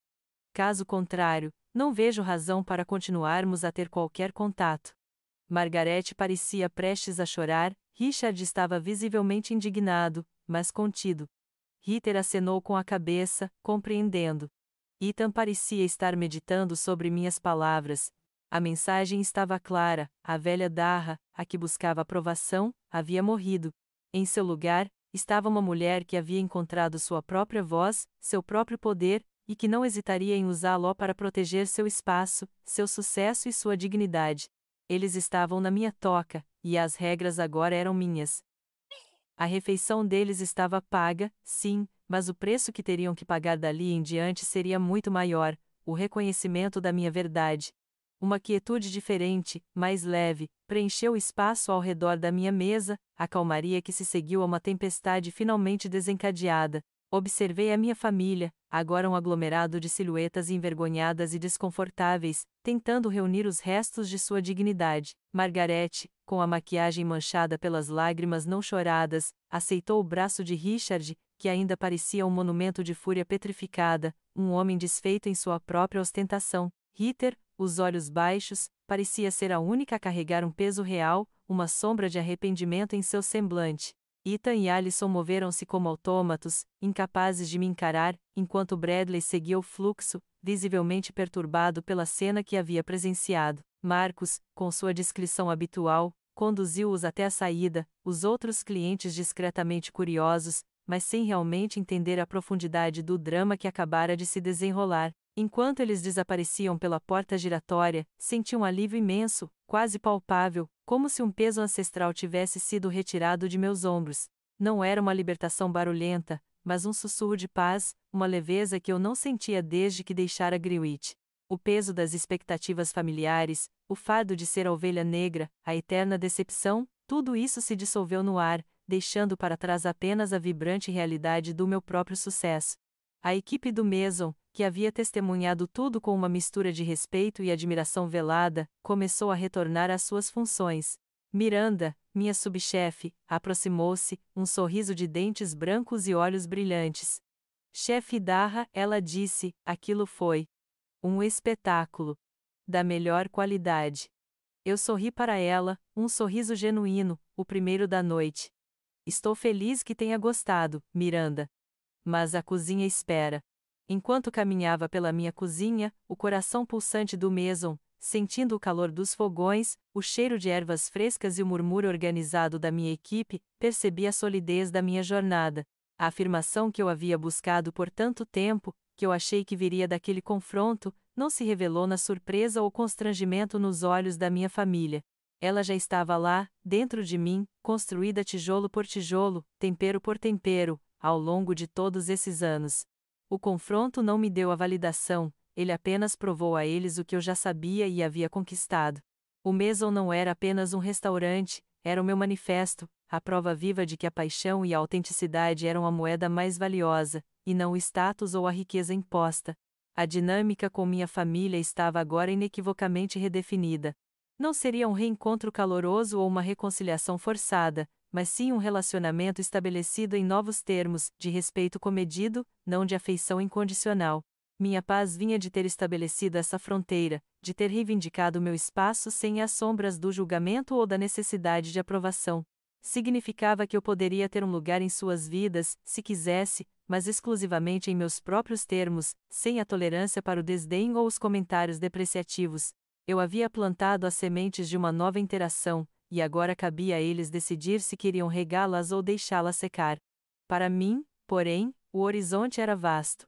S1: Caso contrário, não vejo razão para continuarmos a ter qualquer contato. Margaret parecia prestes a chorar, Richard estava visivelmente indignado, mas contido. Ritter acenou com a cabeça, compreendendo. Ethan parecia estar meditando sobre minhas palavras. A mensagem estava clara: a velha Darra, a que buscava aprovação, havia morrido. Em seu lugar, estava uma mulher que havia encontrado sua própria voz, seu próprio poder, e que não hesitaria em usá-lo para proteger seu espaço, seu sucesso e sua dignidade. Eles estavam na minha toca, e as regras agora eram minhas. A refeição deles estava paga, sim, mas o preço que teriam que pagar dali em diante seria muito maior: o reconhecimento da minha verdade. Uma quietude diferente, mais leve, preencheu o espaço ao redor da minha mesa, a calmaria que se seguiu a uma tempestade finalmente desencadeada. Observei a minha família, agora um aglomerado de silhuetas envergonhadas e desconfortáveis, tentando reunir os restos de sua dignidade. Margaret, com a maquiagem manchada pelas lágrimas não choradas, aceitou o braço de Richard, que ainda parecia um monumento de fúria petrificada, um homem desfeito em sua própria ostentação. Ritter, os olhos baixos, parecia ser a única a carregar um peso real, uma sombra de arrependimento em seu semblante. Ethan e Alison moveram-se como autômatos, incapazes de me encarar, enquanto Bradley seguia o fluxo, visivelmente perturbado pela cena que havia presenciado. Marcus, com sua discrição habitual, conduziu-os até a saída, os outros clientes discretamente curiosos, mas sem realmente entender a profundidade do drama que acabara de se desenrolar. Enquanto eles desapareciam pela porta giratória, senti um alívio imenso, quase palpável, como se um peso ancestral tivesse sido retirado de meus ombros. Não era uma libertação barulhenta, mas um sussurro de paz, uma leveza que eu não sentia desde que deixara Greenwich. O peso das expectativas familiares, o fardo de ser a ovelha negra, a eterna decepção, tudo isso se dissolveu no ar, deixando para trás apenas a vibrante realidade do meu próprio sucesso. A equipe do Mason, que havia testemunhado tudo com uma mistura de respeito e admiração velada, começou a retornar às suas funções. Miranda, minha subchefe, aproximou-se, um sorriso de dentes brancos e olhos brilhantes. Chefe Darra, ela disse, aquilo foi um espetáculo da melhor qualidade. Eu sorri para ela, um sorriso genuíno, o primeiro da noite. Estou feliz que tenha gostado, Miranda. Mas a cozinha espera. Enquanto caminhava pela minha cozinha, o coração pulsante do Mason, sentindo o calor dos fogões, o cheiro de ervas frescas e o murmúrio organizado da minha equipe, percebi a solidez da minha jornada. A afirmação que eu havia buscado por tanto tempo, que eu achei que viria daquele confronto, não se revelou na surpresa ou constrangimento nos olhos da minha família. Ela já estava lá, dentro de mim, construída tijolo por tijolo, tempero por tempero, ao longo de todos esses anos. O confronto não me deu a validação, ele apenas provou a eles o que eu já sabia e havia conquistado. O Mason não era apenas um restaurante, era o meu manifesto, a prova viva de que a paixão e a autenticidade eram a moeda mais valiosa, e não o status ou a riqueza imposta. A dinâmica com minha família estava agora inequivocamente redefinida. Não seria um reencontro caloroso ou uma reconciliação forçada, mas sim um relacionamento estabelecido em novos termos, de respeito comedido, não de afeição incondicional. Minha paz vinha de ter estabelecido essa fronteira, de ter reivindicado meu espaço sem as sombras do julgamento ou da necessidade de aprovação. Significava que eu poderia ter um lugar em suas vidas, se quisesse, mas exclusivamente em meus próprios termos, sem a tolerância para o desdém ou os comentários depreciativos. Eu havia plantado as sementes de uma nova interação, e agora cabia a eles decidir se queriam regá-las ou deixá-las secar. Para mim, porém, o horizonte era vasto.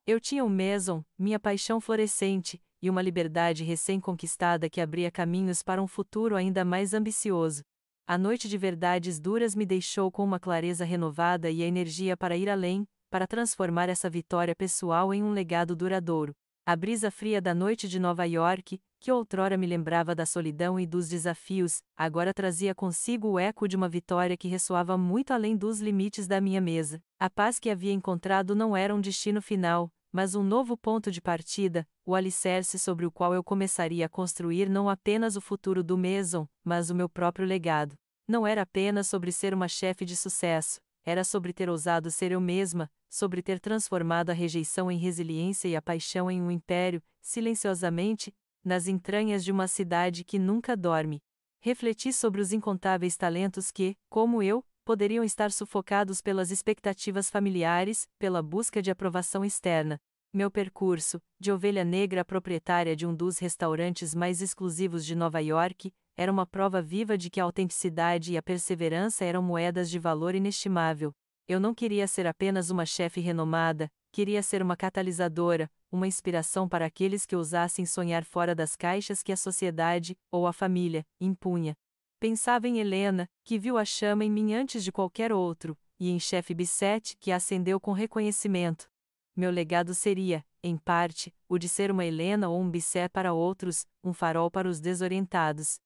S1: Eu tinha o Mason, minha paixão florescente, e uma liberdade recém-conquistada que abria caminhos para um futuro ainda mais ambicioso. A noite de verdades duras me deixou com uma clareza renovada e a energia para ir além, para transformar essa vitória pessoal em um legado duradouro. A brisa fria da noite de Nova York, que outrora me lembrava da solidão e dos desafios, agora trazia consigo o eco de uma vitória que ressoava muito além dos limites da minha mesa. A paz que havia encontrado não era um destino final, mas um novo ponto de partida, o alicerce sobre o qual eu começaria a construir não apenas o futuro do Maison, mas o meu próprio legado. Não era apenas sobre ser uma chefe de sucesso, era sobre ter ousado ser eu mesma, sobre ter transformado a rejeição em resiliência e a paixão em um império, silenciosamente, nas entranhas de uma cidade que nunca dorme. Refleti sobre os incontáveis talentos que, como eu, poderiam estar sufocados pelas expectativas familiares, pela busca de aprovação externa. Meu percurso, de ovelha negra proprietária de um dos restaurantes mais exclusivos de Nova York, era uma prova viva de que a autenticidade e a perseverança eram moedas de valor inestimável. Eu não queria ser apenas uma chefe renomada, queria ser uma catalisadora, uma inspiração para aqueles que ousassem sonhar fora das caixas que a sociedade, ou a família, impunha. Pensava em Helena, que viu a chama em mim antes de qualquer outro, e em chefe Bissett, que a acendeu com reconhecimento. Meu legado seria, em parte, o de ser uma Helena ou um Bissett para outros, um farol para os desorientados.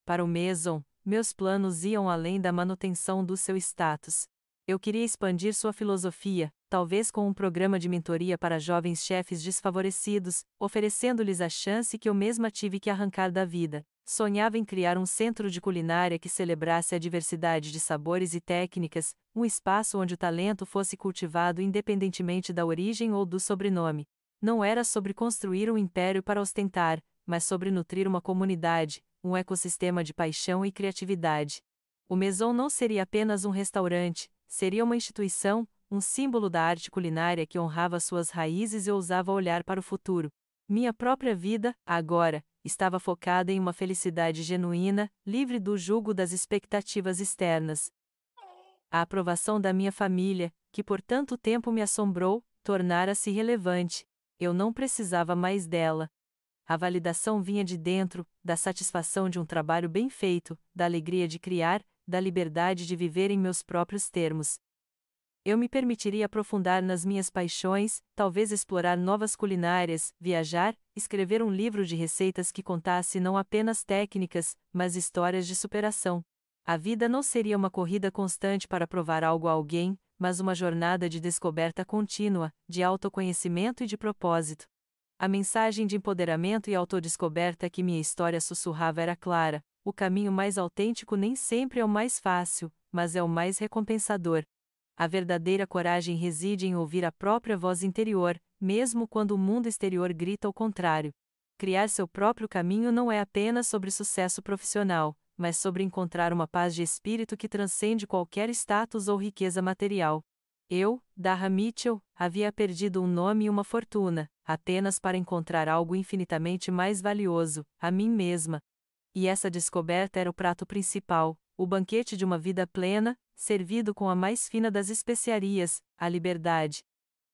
S1: Para o Maison, meus planos iam além da manutenção do seu status. Eu queria expandir sua filosofia, talvez com um programa de mentoria para jovens chefes desfavorecidos, oferecendo-lhes a chance que eu mesma tive que arrancar da vida. Sonhava em criar um centro de culinária que celebrasse a diversidade de sabores e técnicas, um espaço onde o talento fosse cultivado independentemente da origem ou do sobrenome. Não era sobre construir um império para ostentar, mas sobre nutrir uma comunidade, um ecossistema de paixão e criatividade. O Maison não seria apenas um restaurante, seria uma instituição, um símbolo da arte culinária que honrava suas raízes e ousava olhar para o futuro. Minha própria vida, agora, estava focada em uma felicidade genuína, livre do jugo das expectativas externas. A aprovação da minha família, que por tanto tempo me assombrou, tornara-se relevante. Eu não precisava mais dela. A validação vinha de dentro, da satisfação de um trabalho bem feito, da alegria de criar, da liberdade de viver em meus próprios termos. Eu me permitiria aprofundar nas minhas paixões, talvez explorar novas culinárias, viajar, escrever um livro de receitas que contasse não apenas técnicas, mas histórias de superação. A vida não seria uma corrida constante para provar algo a alguém, mas uma jornada de descoberta contínua, de autoconhecimento e de propósito. A mensagem de empoderamento e autodescoberta que minha história sussurrava era clara: o caminho mais autêntico nem sempre é o mais fácil, mas é o mais recompensador. A verdadeira coragem reside em ouvir a própria voz interior, mesmo quando o mundo exterior grita o contrário. Criar seu próprio caminho não é apenas sobre sucesso profissional, mas sobre encontrar uma paz de espírito que transcende qualquer status ou riqueza material. Eu, Daha Mitchell, havia perdido um nome e uma fortuna, apenas para encontrar algo infinitamente mais valioso, a mim mesma. E essa descoberta era o prato principal, o banquete de uma vida plena, servido com a mais fina das especiarias, a liberdade.